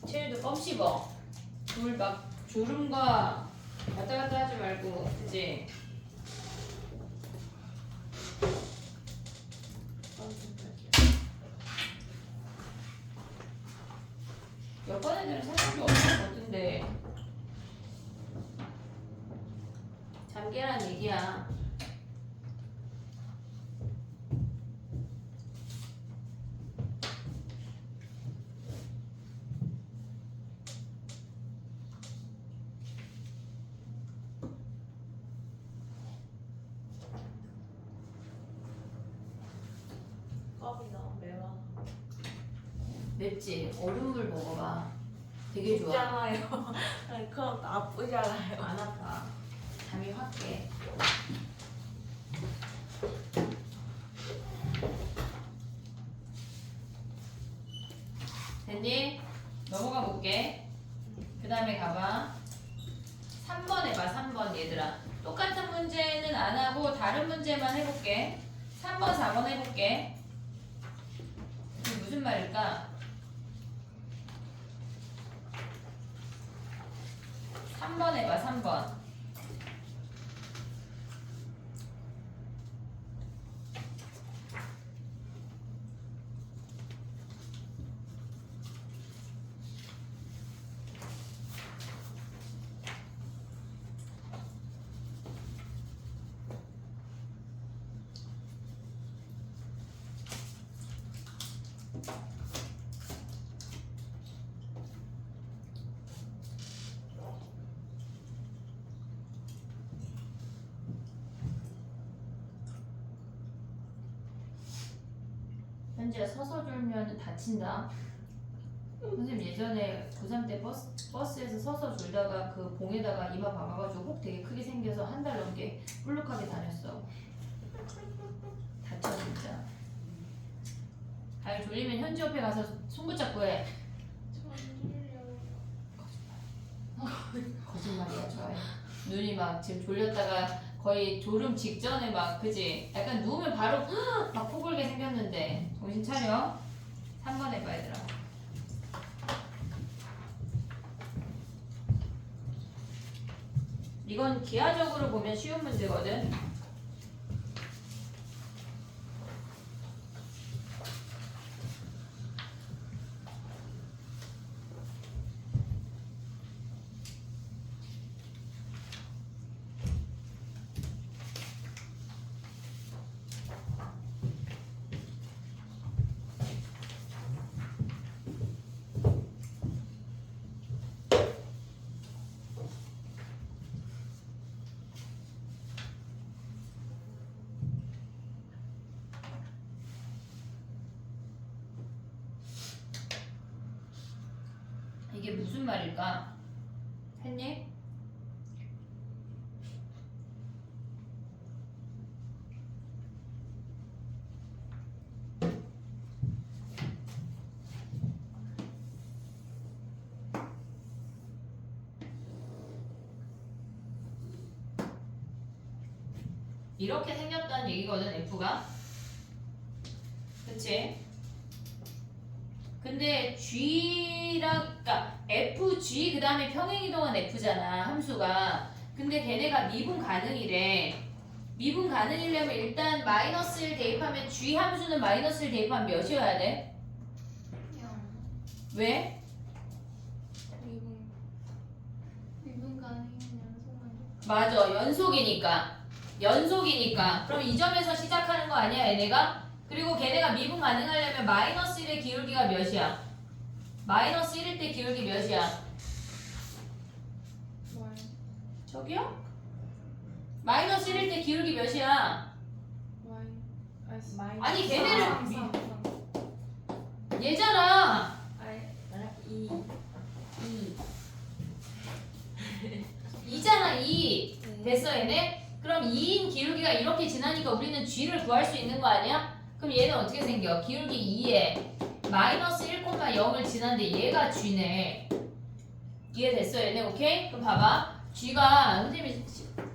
체일도 껌 씹어. 둘 막 졸음과 왔다 갔다 하지 말고, 그치? 여권 애들은 생각이 없는 것 같은데. 잠깨란 얘기야. 껌이 너무 매워. 맵지? 얼음물 먹어봐. 되게 좋아. 있잖아요. 그럼 나쁘잖아요. 안 아파. 잠이 확 깨. 됐니? 넘어가 볼게. 그 다음에 가봐. 3번 해봐. 3번 얘들아. 똑같은 문제는 안 하고 다른 문제만 해볼게. 3번, 4번 해볼게. 이게 무슨 말일까? 3번 해봐. 3번. 현지야 서서 졸면 다친다. 선생님 예전에 고3 때 버스에서 서서 졸다가 그 봉에다가 이마 박아가지고 혹 되게 크게 생겨서 한 달 넘게 불룩하게 다녔어. 다쳐 진짜. 아니 졸리면 현지 옆에 가서 손 붙잡고 해. 저안 졸려요. 거짓말이야 좋아해. 눈이 막 지금 졸렸다가 거의 졸음 직전에 막 그지? 약간 누우면 바로 막 코골게 생겼는데 정신 차려. 3번 해봐 얘들아. 이건 기하적으로 보면 쉬운 문제거든. 이게 무슨 말일까? 했니? 이렇게 생겼다는 얘기거든 F가. 그치? 근데 G랑 그러니까 FG 그 다음에 평행이동한 F잖아 함수가. 근데 걔네가 미분 가능이래. 미분 가능이려면 일단 마이너스 1 대입하면 g 함수는 마이너스 1 대입하면 몇이어야 돼? 왜? 미분 가능한 연속만 맞아. 연속이니까. 그럼 이 점에서 시작하는 거 아니야 얘네가? 그리고 걔네가 미분 가능하려면 마이너스 1의 기울기가 몇이야? 마이너스 1일 때 기울기 몇이야? 뭘 저기요? 마이너스 1일 때 기울기 몇이야? 아니, 걔네를 얘잖아. 이 2잖아 2. 됐어 얘네? 그럼 2인 기울기가 이렇게 지나니까 우리는 g를 구할 수 있는 거 아니야? 그럼 얘는 어떻게 생겨? 기울기 2에 마이너스 1,0을 지났는데 얘가 g네. 이해됐어 얘네? 오케이? 그럼 봐봐. g가 선생님이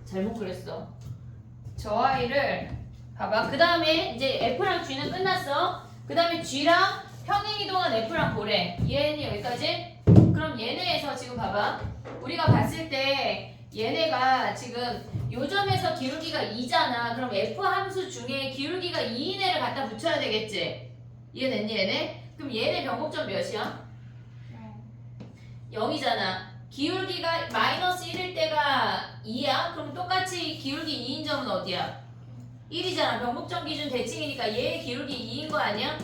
잘못 그렸어. 저 아이를 봐봐. 그 다음에 이제 f랑 g는 끝났어. 그 다음에 g랑 평행이동한 f랑 보래. 얘는 여기까지? 그럼 얘네에서 지금 봐봐. 우리가 봤을 때 얘네가 지금 요 점에서 기울기가 2잖아. 그럼 f 함수 중에 기울기가 2인 애를 갖다 붙여야 되겠지? 이해됐니 얘네? 그럼 얘네 변곡점 몇이야? 0이잖아. 기울기가 마이너스 1일 때가 2야? 그럼 똑같이 기울기 2인 점은 어디야? 1이잖아. 변곡점 기준 대칭이니까 얘의 기울기 2인 거 아니야?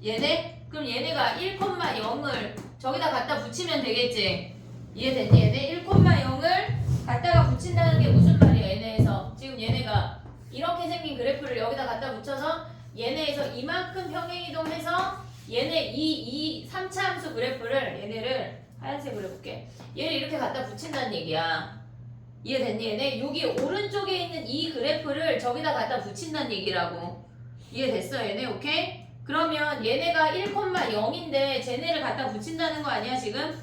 얘네? 그럼 얘네가 1,0을 저기다 갖다 붙이면 되겠지? 이해됐니 얘네? 1,0을 갖다가 붙인다는 게 무슨 말이야 얘네에서? 지금 얘네가 이렇게 생긴 그래프를 여기다 갖다 붙여서 얘네에서 이만큼 평행이동해서 얘네 3차 함수 그래프를 얘네를 하얀색으로 해볼게. 얘를 이렇게 갖다 붙인다는 얘기야. 이해됐니 얘네? 여기 오른쪽에 있는 이 그래프를 저기다 갖다 붙인다는 얘기라고. 이해됐어 얘네? 오케이? 그러면 얘네가 1,0인데 쟤네를 갖다 붙인다는 거 아니야 지금?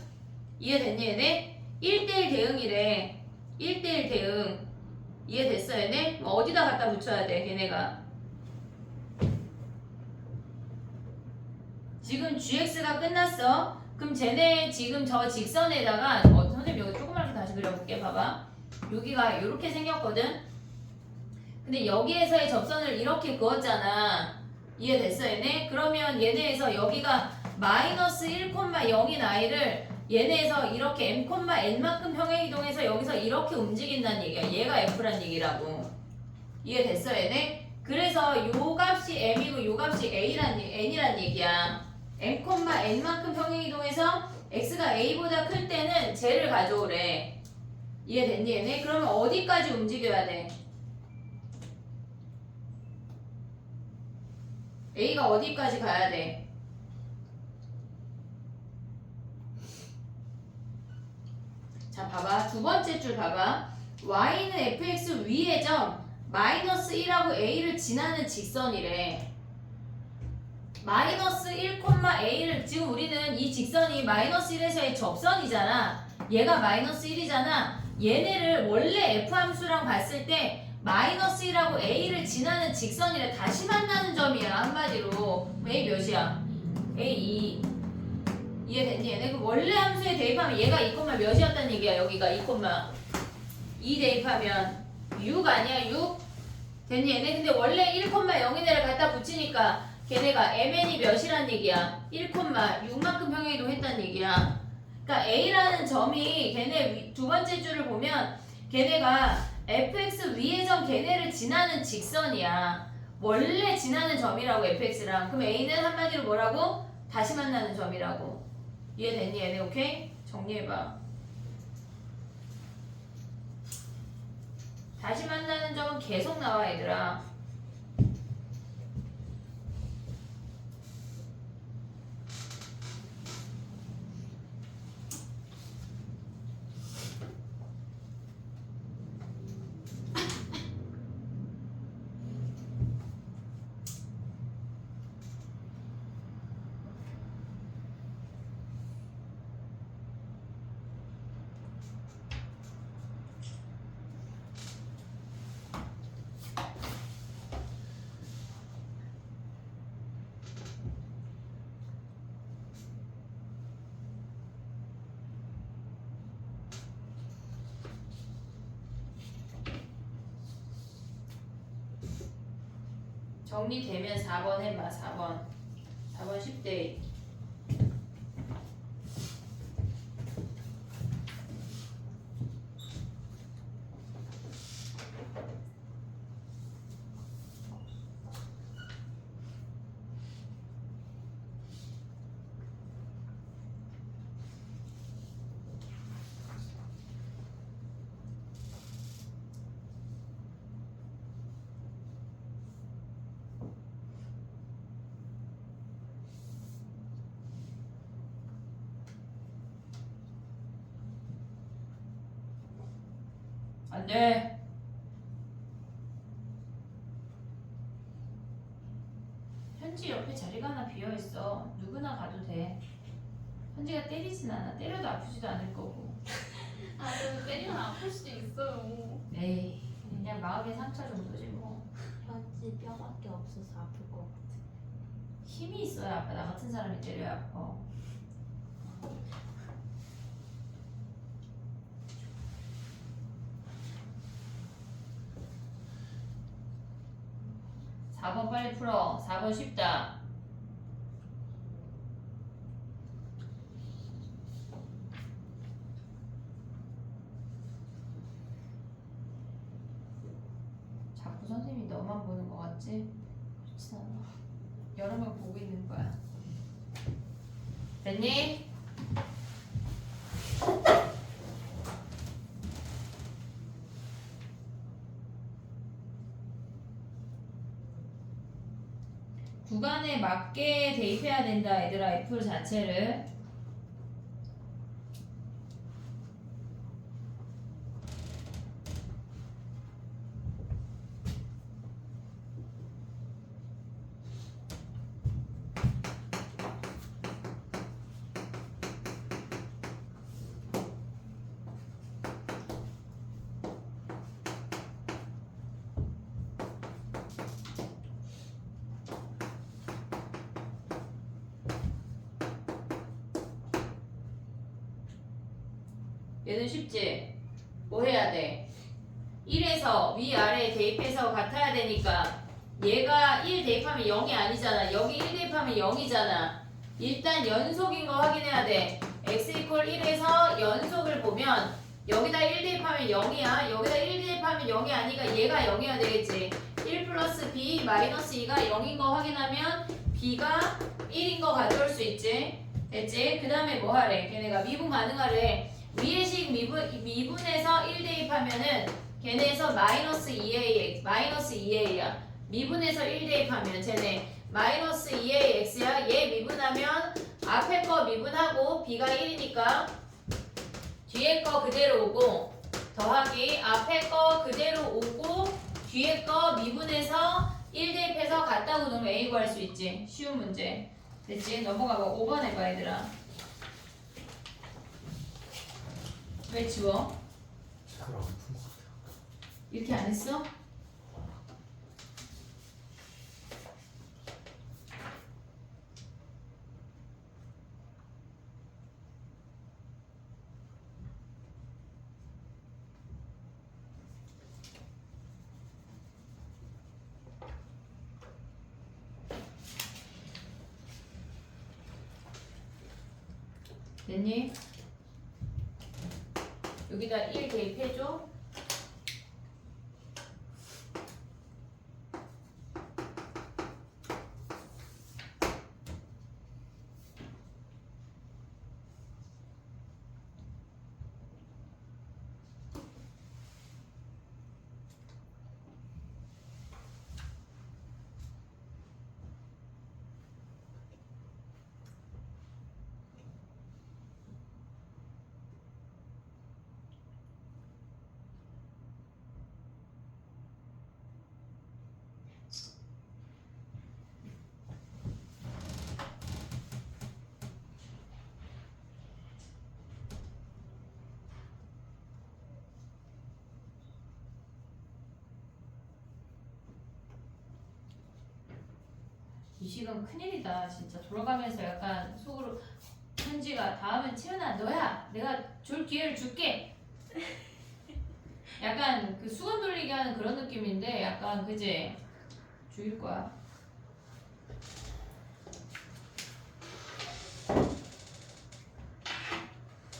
이해됐니 얘네? 1대1 대응이래. 1대1 대응. 이해됐어 얘네? 어디다 갖다 붙여야 돼 걔네가? 지금 gx가 끝났어. 그럼 쟤네 지금 저 직선에다가 선생님 여기 조그맣게 다시 그려볼게. 봐봐. 여기가 이렇게 생겼거든. 근데 여기에서의 접선을 이렇게 그었잖아. 이해됐어 얘네? 그러면 얘네에서 여기가 마이너스 1,0인 i를 얘네에서 이렇게 m,n만큼 평행이동해서 여기서 이렇게 움직인다는 얘기야. 얘가 f란 얘기라고. 이해됐어 얘네? 그래서 요 값이 m이고 요 값이 n이란 얘기야. m,n만큼 평행이동해서 x가 a보다 클 때는 쟤를 가져오래. 이해됐니 얘네? 그러면 어디까지 움직여야 돼? a가 어디까지 가야 돼? 자 봐봐. 두 번째 줄 봐봐. y는 fx 위의 점 마이너스 1하고 a를 지나는 직선이래. 마이너스 1,a를 지금 우리는 이 직선이 마이너스 1에서의 접선이잖아. 얘가 마이너스 1이잖아. 얘네를 원래 f 함수랑 봤을 때 마이너스 1하고 a를 지나는 직선이래. 다시 만나는 점이야 한마디로. a 몇이야? a 2. 이해됐니 얘네? 그 원래 함수에 대입하면 얘가 2, 몇이었단 얘기야. 여기가 2 대입하면 6 아니야 6? 됐니 얘네? 근데 원래 1,0인 애를 갖다 붙이니까 걔네가 mn이 몇이란 얘기야? 1,6만큼 평행이동 했단 얘기야. 그러니까 a라는 점이 걔네 두 번째 줄을 보면 걔네가 fx 위의 점 걔네를 지나는 직선이야. 원래 지나는 점이라고 fx랑. 그럼 a는 한마디로 뭐라고? 다시 만나는 점이라고. 이해됐니 얘네? 오케이? 정리해봐. 다시 만나는 점은 계속 나와 얘들아. 정리되면 4번 해봐. 4번 쉽대. 안 돼. 현지 옆에 자리가 하나 비어 있어. 누구나 가도 돼. 현지가 때리진 않아. 때려도 아프지도 않을 거고. 아, 저 때리면 아플 수도 있어요. 에이, 그냥 마음의 상처 정도지 뭐. 현지 뼈밖에 없어서 아플 것 같아. 힘이 있어야 아파. 나 같은 사람이 때려야 아파. 사 번 빨리 풀어. 4번 쉽다. 자꾸 선생님이 너만 보는 거 같지? 그렇진 않아. 여러 명 보고 있는 거야. 됐니? 구간에 맞게 대입해야 된다, 얘들아. F 자체를. 얘는 쉽지? 뭐 해야 돼? 1에서 위아래 대입해서 같아야 되니까 얘가 1 대입하면 0이 아니잖아. 여기 1 대입하면 0이잖아. 일단 연속인 거 확인해야 돼. x 이퀄 1에서 연속을 보면 여기다 1 대입하면 0이야. 여기다 1 대입하면 0이 아니니까 얘가 0이어야 되겠지. 1 플러스 b 마이너스 2가 0인 거 확인하면 b가 1인 거 가져올 수 있지. 됐지? 그 다음에 뭐 하래? 걔네가 미분 가능하래. 위의 식 미분에서 1 대입하면은 걔네에서 마이너스 2ax 마이너스 2a야. 미분에서 1 대입하면 쟤네 마이너스 2ax야. 얘 미분하면 앞에 거 미분하고 b가 1이니까 뒤에 거 그대로 오고 더하기 앞에 거 그대로 오고 뒤에 거 미분해서 1 대입해서 같다고 놓으면 a 구할 수 있지. 쉬운 문제. 됐지? 넘어가봐. 5번 해봐 얘들아. 왜 지워? 잘 안 푼 것 같아요. 이렇게 안 했어? 됐니? 여기다 1 대입해줘. 이 시간 큰일이다. 진짜 돌아가면서 약간 속으로 현지가 다음엔 채연아 너야. 내가 줄 기회를 줄게. 약간 그 수건 돌리기 하는 그런 느낌인데 약간 그지? 죽일 거야.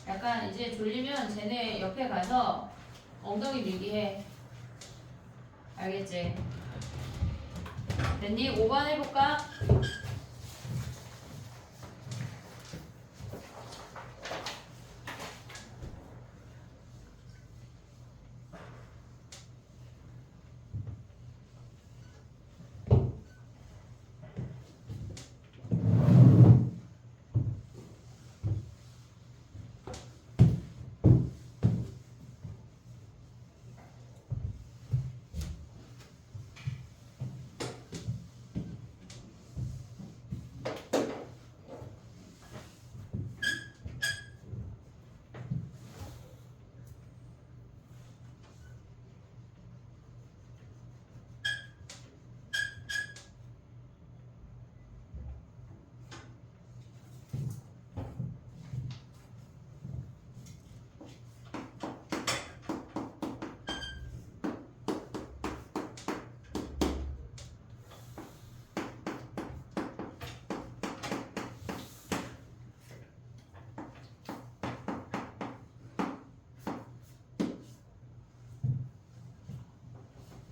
약간 이제 졸리면 쟤네 옆에 가서 엉덩이 밀기 해. 알겠지? 됐니? 5번 해볼까?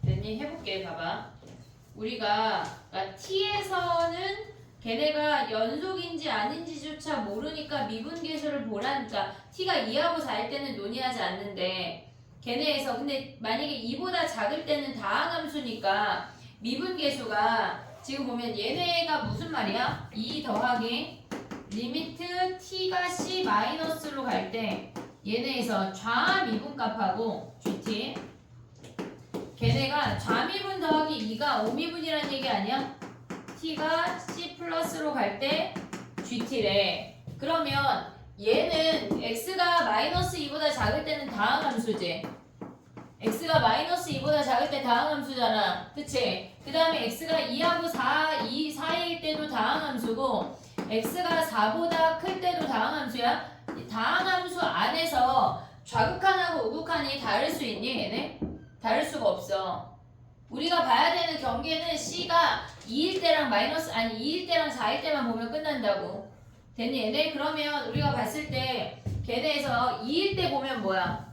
됐니? 해볼게. 봐봐. 우리가 그러니까 T에서는 걔네가 연속인지 아닌지조차 모르니까 미분계수를 보라니까 T가 2하고 4일 때는 논의하지 않는데 걔네에서 근데 만약에 2보다 작을 때는 다항함수니까 미분계수가 지금 보면 얘네가 무슨 말이야? 2 더하기 리미트 T가 C 마이너스로 갈 때 얘네에서 좌미분값하고 GT 걔네가 좌미분 더하기 2가 오미분이란 얘기 아니야? T가 C 플러스로 갈 때 GT래. 그러면 얘는 X가 마이너스 2보다 작을 때는 다항함수지. X가 마이너스 2보다 작을 때 다항함수잖아. 그치? 그 다음에 X가 2하고 4일 때도 다항함수고 X가 4보다 클 때도 다항함수야. 이 다항함수 안에서 좌극한하고 우극한이 다를 수 있니 얘네? 다를 수가 없어. 우리가 봐야 되는 경계는 C가 2일 때랑 2일 때랑 4일 때만 보면 끝난다고. 됐니 얘네? 그러면 우리가 봤을 때 걔네에서 2일 때 보면 뭐야?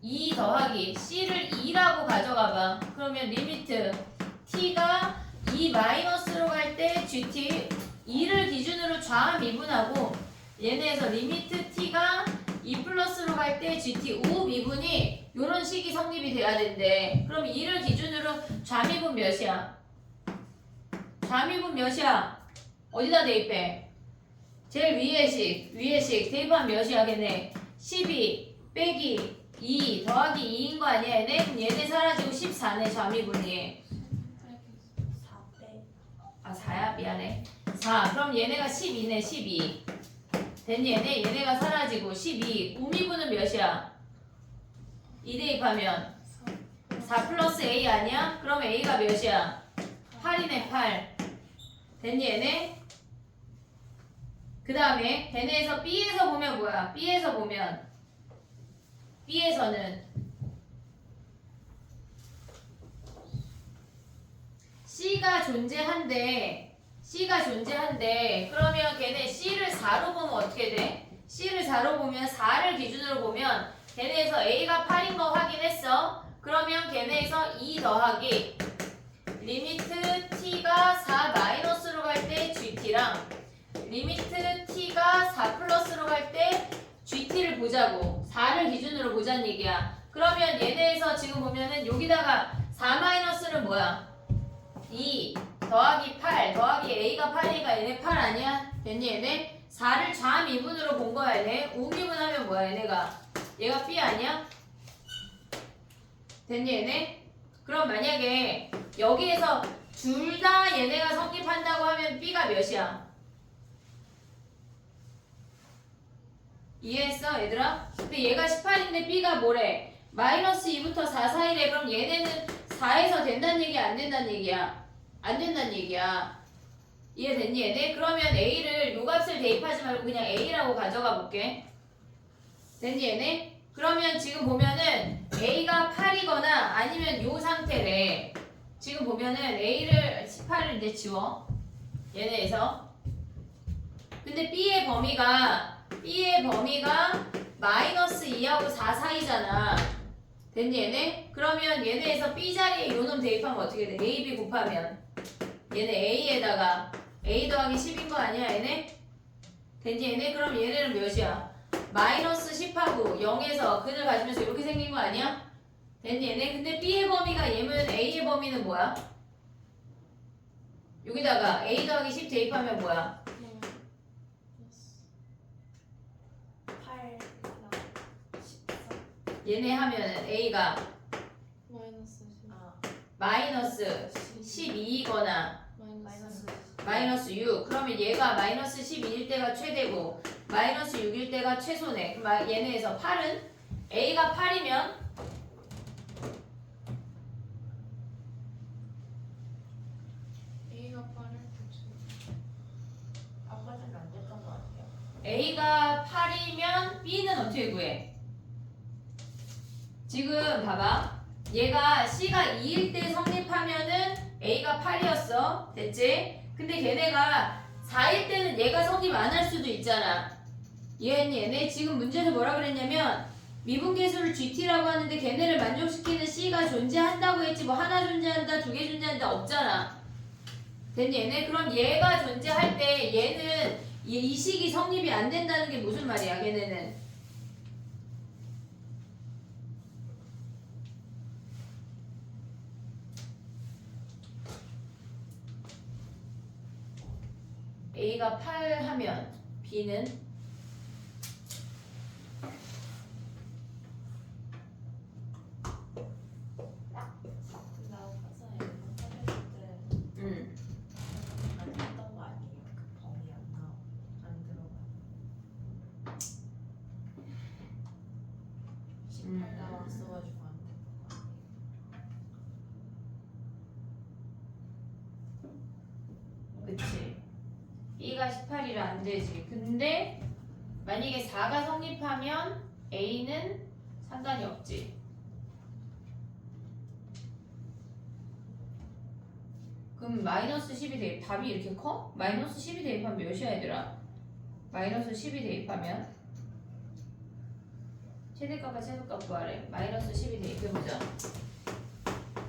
2 더하기 C를 2라고 가져가봐. 그러면 리미트 T가 2 마이너스로 갈 때 GT 2를 기준으로 좌미분하고 얘네에서 리미트 T가 2 플러스로 갈 때 GT 우미분이 요런 식이 성립이 돼야 된대. 그럼 2를 기준으로 좌미분 몇이야? 좌미분 몇이야? 어디다 대입해? 제일 위에 식 대입하면 몇이야 걔네? 12 빼기 2 더하기 2인 거 아니야 얘네? 그럼 얘네 사라지고 14네 좌미분이. 4빼. 아 4야? 미안해. 4 그럼 얘네가 12네 12. 됐니 얘네? 얘네가 사라지고 12 우미분은 몇이야? 2 대입하면 4 플러스 A 아니야? 그럼 A가 몇이야? 8이네 8. 됐니 얘네? 그 다음에 걔네에서 B에서 보면 뭐야? B에서 보면 B에서는 C가 존재한데 그러면 걔네 C를 4로 보면 어떻게 돼? C를 4로 보면 4를 기준으로 보면 걔네에서 A가 8인 거 확인했어. 그러면 걔네에서 2 더하기 리미트 T가 4 마이너스로 갈 때 GT랑 리미트 T가 4 플러스로 갈 때 GT를 보자고. 4를 기준으로 보자는 얘기야. 그러면 얘네에서 지금 보면은 여기다가 4 마이너스는 뭐야? 2 더하기 8 더하기 A가 8이니까 얘네 8 아니야? 됐니 얘네? 4를 좌미분으로 본 거야 얘네. 우미분 하면 뭐야 얘네가? 얘가 B 아니야? 됐니 얘네? 그럼 만약에 여기에서 둘 다 얘네가 성립한다고 하면 B가 몇이야? 이해했어 얘들아? 근데 얘가 18인데 B가 뭐래? 마이너스 2부터 4 사이래. 그럼 얘네는 4에서 된다는 얘기야 안 된다는 얘기야? 안 된다는 얘기야. 이해됐니 얘네? 그러면 A를 요 값을 대입하지 말고 그냥 A라고 가져가 볼게. 됐니 얘네? 그러면 지금 보면은 A가 8이거나 아니면 요 상태래. 지금 보면은 A를 18을 이제 지워 얘네에서. 근데 B의 범위가 마이너스 2하고 4 사이잖아. 됐니 얘네? 그러면 얘네에서 B 자리에 요놈 대입하면 어떻게 돼? A, B 곱하면 얘네 A에다가 A 더하기 10인 거 아니야 얘네? 됐니 얘네? 그럼 얘네는 몇이야? 마이너스 10하고 0에서 근을 가지면서 이렇게 생긴 거 아니야? 됐니 얘네? 근데 B의 범위가 얘면 A의 범위는 뭐야? 여기다가 A 더하기 10 대입하면 뭐야? 8 14 얘네 하면은 A가 마이너스 10 마이너스 12이거나 마이너스 6. 그러면 얘가 마이너스 12일 때가 최대고 마이너스 6일 때가 최소네. 그럼 얘네에서 8은 A가 8이면 A가 8을 아까 전에 안 됐던 것 같아요. A가 8이면 B는 어떻게 구해? 지금 봐봐. 얘가 C가 2일 때 성립하면은 A가 8이었어. 됐지? 근데 걔네가 4일 때는 얘가 성립 안 할 수도 있잖아. 얘네 지금 문제에서 뭐라 그랬냐면 미분계수를 GT라고 하는데 걔네를 만족시키는 C가 존재한다고 했지 뭐 하나 존재한다, 두 개 존재한다 없잖아. 됐니 얘네? 그럼 얘가 존재할 때 얘는 이 식이 성립이 안 된다는 게 무슨 말이야 걔네는? A가 8 하면 B는 나 가서 이거 찾을 때 안 했던 거 아니에요? 그 범위 안 들어가. 18 나왔어가지고 안 됐던 거 아니에요? 그치. B가 18이라 안 되지. 근데 만약에 4가 성립하면 A는 상관이 없지. 그럼 마이너스 10이 대입 답이 이렇게 커? 마이너스 10이 대입하면 몇이야 얘들아? 마이너스 10이 대입하면 최대값과 최소값 구하래. 마이너스 10이 대입해보자.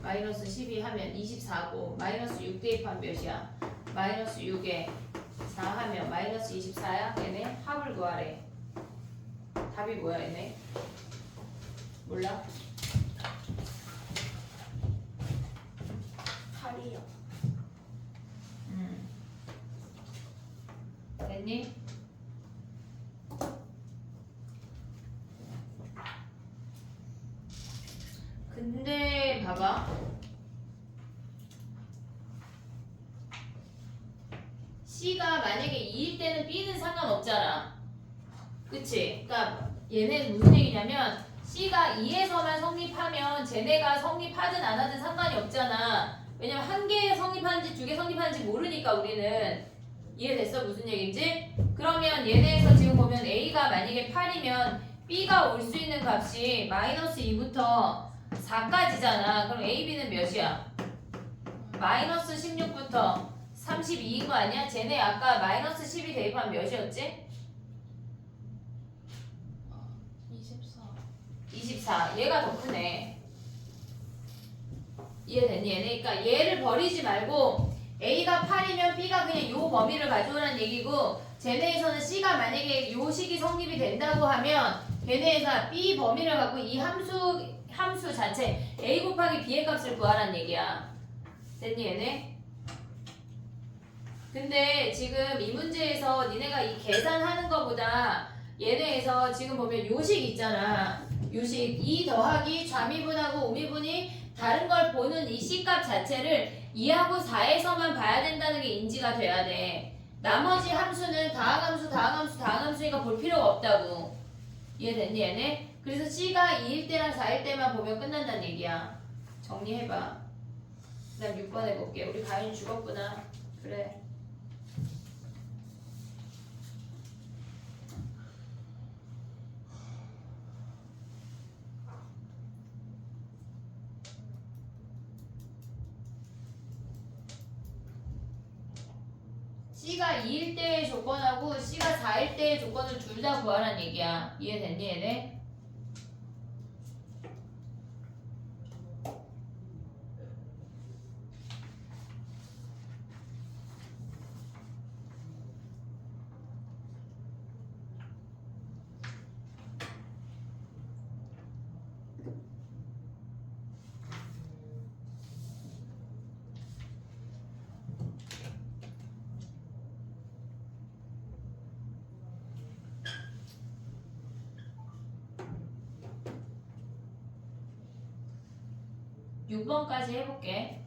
마이너스 12 하면 24고 마이너스 6 대입하면 몇이야? 마이너스 6에 4 하면 마이너스 24야? 얘네 합을 구하래. 답이 뭐야 얘네? 몰라? 8이요. 됐니? 근데 봐봐. C가 만약에 2일 때는 B는 상관없잖아. 그치? 그러니까 얘는 무슨 얘기냐면 C가 2에서만 성립하면 쟤네가 성립하든 안 하든 상관이 없잖아. 왜냐면 한 개 성립하는지 두 개 성립하는지 모르니까 우리는. 이해됐어? 무슨 얘기인지? 그러면 얘네에서 지금 보면 A가 만약에 8이면 B가 올 수 있는 값이 마이너스 2부터 4까지잖아. 그럼 A, B는 몇이야? 마이너스 16부터 32인 거 아니야? 쟤네 아까 마이너스 10이 대입하면 몇이었지? 24 24. 얘가 더 크네. 이해됐니? 얘네. 그러니까 얘를 버리지 말고 A가 8이면 B가 그냥 요 범위를 가져오라는 얘기고 쟤네에서는 C가 만약에 요 식이 성립이 된다고 하면 걔네에서 B 범위를 갖고 이 함수 자체 A 곱하기 B의 값을 구하라는 얘기야. 됐니 얘네? 근데 지금 이 문제에서 니네가 이 계산하는 거보다 얘네에서 지금 보면 요식 있잖아. 요식 2 더하기 좌미분하고 우미분이 다른 걸 보는 이 C값 자체를 2하고 4에서만 봐야 된다는 게 인지가 돼야 돼. 나머지 함수는 다항함수니까 볼 필요가 없다고. 이해됐니 얘네? 그래서 C가 2일 때랑 4일 때만 보면 끝난다는 얘기야. 정리해봐. 그 다음 6번 해볼게. 우리 가윤이 죽었구나. 그래. C가 2일 때의 조건하고 C가 4일 때의 조건을 둘 다 구하라는 얘기야. 이해됐니 얘네? 육 6번까지 해볼게.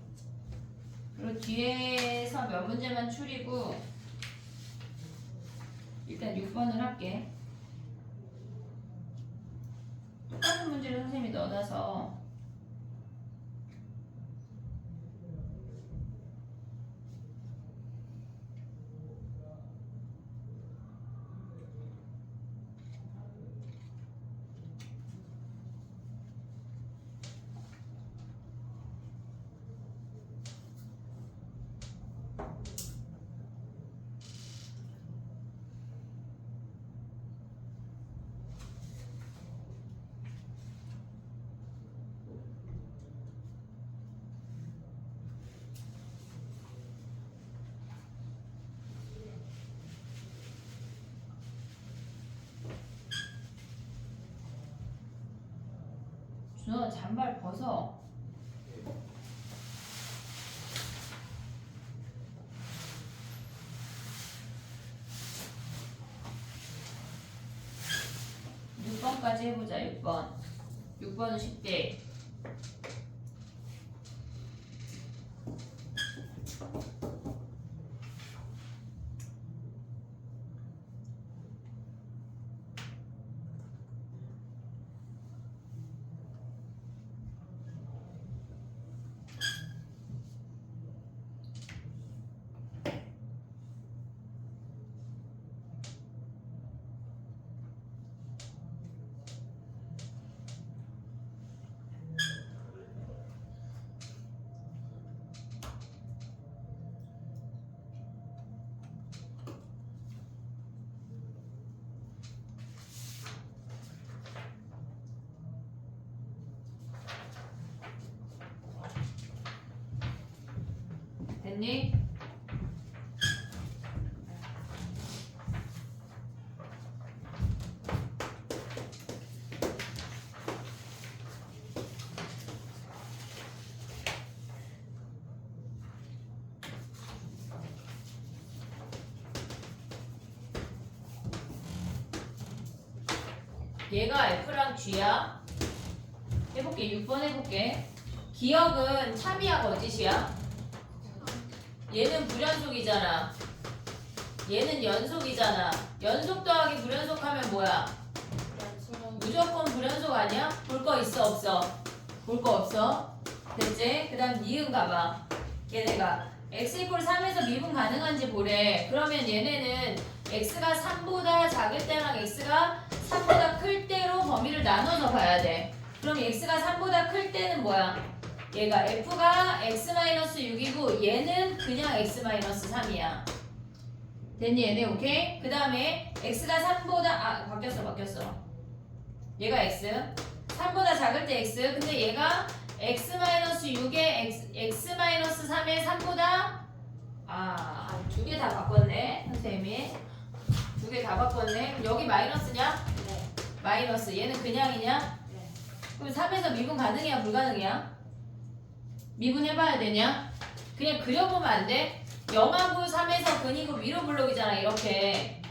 그리고 뒤에서 몇 문제만 추리고 일단 6번을 할게. 똑같은 문제를 선생님이 넣어놔서 준호 잠발 벗어. 육 6번까지 해보자. 6번. 6번은 쉽대. 됐니? 얘가 F랑 G야. 해볼게. 6번 해볼게. 기억은 참이야 거짓이야? 얘는 불연속이잖아. 얘는 연속이잖아. 연속 더하기 불연속하면 뭐야? 무조건 불연속 아니야? 볼 거 있어 없어? 볼 거 없어. 됐지? 그 다음 니은 가봐. 얘네가 x = 3에서 미분 가능한지 보래. 그러면 얘네는 x가 3보다 작을 때랑 x가 3보다 클 때로 범위를 나눠서 봐야 돼. 그럼 x가 3보다 클 때는 뭐야? 얘가 f가 x-6이고 얘는 그냥 x-3이야. 됐니 얘네? 오케이? 그 다음에 x가 3보다 바뀌었어. 얘가 x 3보다 작을 때 x. 근데 얘가 x-6에 x-3에 3보다 두 개 다 바꿨네 선생님이. 두 개 다 바꿨네. 그럼 여기 마이너스냐? 네. 마이너스. 얘는 그냥이냐? 네. 그럼 3에서 미분 가능이야 불가능이야? 미분해봐야 되냐? 그냥 그려보면 안 돼? 0하고 3에서 근이고 위로 블록이잖아 이렇게.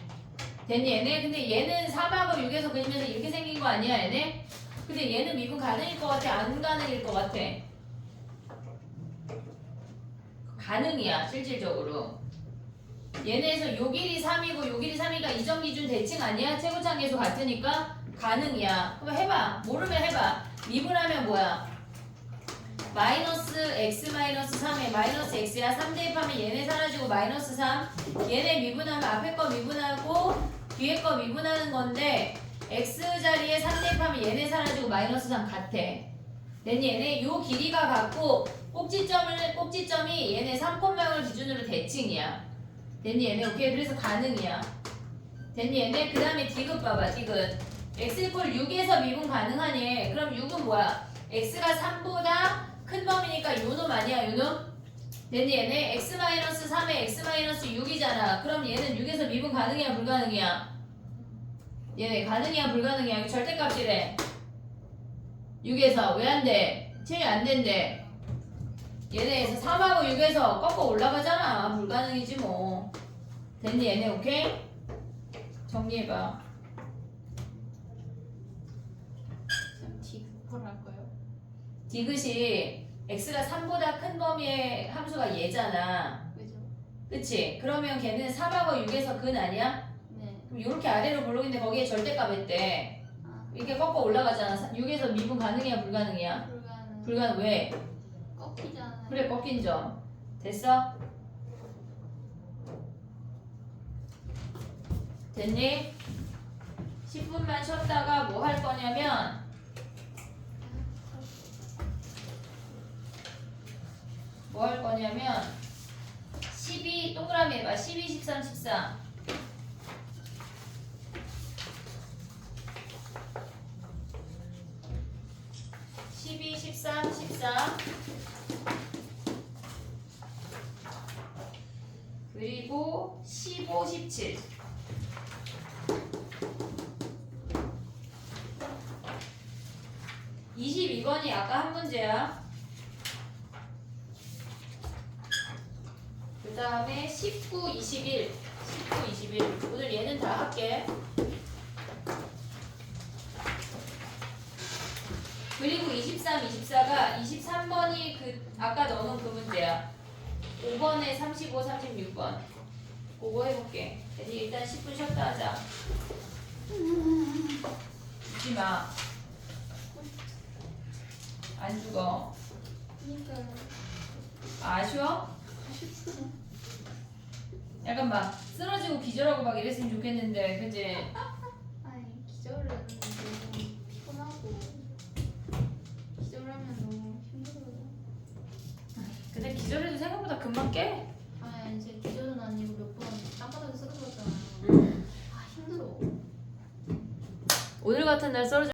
됐니 얘네? 근데 얘는 3하고 6에서 근이면서 이렇게 생긴 거 아니야 얘네? 근데 얘는 미분 가능일 것 같아? 안 가능일 것 같아? 가능이야 실질적으로. 얘네에서 요 길이 3이고 요 길이 3이가 이점 기준 대칭 아니야? 최고차 계수 같으니까 가능이야. 그럼 해봐. 모르면 해봐. 미분하면 뭐야? 마이너스 x-3에 마이너스 x야. 3 대입하면 얘네 사라지고 마이너스 3. 얘네 미분하면 앞에 거 미분하고 뒤에 거 미분하는 건데 x 자리에 3 대입하면 얘네 사라지고 마이너스 3 같아. 됐니 얘네? 요 길이가 같고 꼭지점이 얘네 3콤마을 기준으로 대칭이야. 됐니 얘네? 오케이. 그래서 가능이야. 됐니 얘네? 그 다음에 디귿 봐봐. 디귿. x 이퀄 6에서 미분 가능하니? 그럼 6은 뭐야? x가 3보다 큰 범위니까 요놈 아니야 요놈? 됐니 얘네? x-3에 x-6이잖아. 그럼 얘는 6에서 미분 가능이야 불가능이야? 얘네 가능이야 불가능이야? 이거 절대값이래. 6에서 왜 안 돼? 제일 안 된대. 얘네에서 3하고 6에서 꺾어 올라가잖아. 불가능이지 뭐. 됐니 얘네? 오케이? 정리해봐. 그냥 디귿 할까요? 디귿이 x가 3보다 큰 범위의 함수가 얘잖아. 왜죠? 그치? 그러면 걔는 3하고 6에서 근 아니야? 네. 그럼 이렇게 아래로 볼록인데 거기에 절대값 했대. 아, 이렇게 꺾어 올라가잖아. 6에서 미분 가능이야 불가능이야? 불가능. 불가능. 왜? 꺾이잖아요. 그래 꺾인 점. 됐어? 됐니? 10분만 쉬었다가 뭐 할 거냐면 뭐 할 거냐면 12 동그라미 해봐. 12, 13, 14 12, 13, 14 그리고 15, 17 22번이 아까 한 문제야. 그 다음에 19, 21 19, 21 오늘 얘는 다 할게. 그리고 23, 24가 23번이 그 아까 넣어놓은 그 문제야. 5번에 35, 36번 그거 해볼게. 그래서 일단 10분 쉬었다 하자. 죽지마. 안 죽어. 그러니까요. 아쉬워? 아쉽구나. 약간 막 쓰러지고 기절하고 막 이랬으면 좋겠는데 그치? 아니 기절을 하면 너무 피곤하고 기절하면 너무 힘들어요. 근데 기절해도 생각보다 금방 깨. 아니 이제 기절은 아니고 몇 번 땅바닥에 쓰러졌잖아요. 아 힘들어. 오늘 같은 날 쓰러지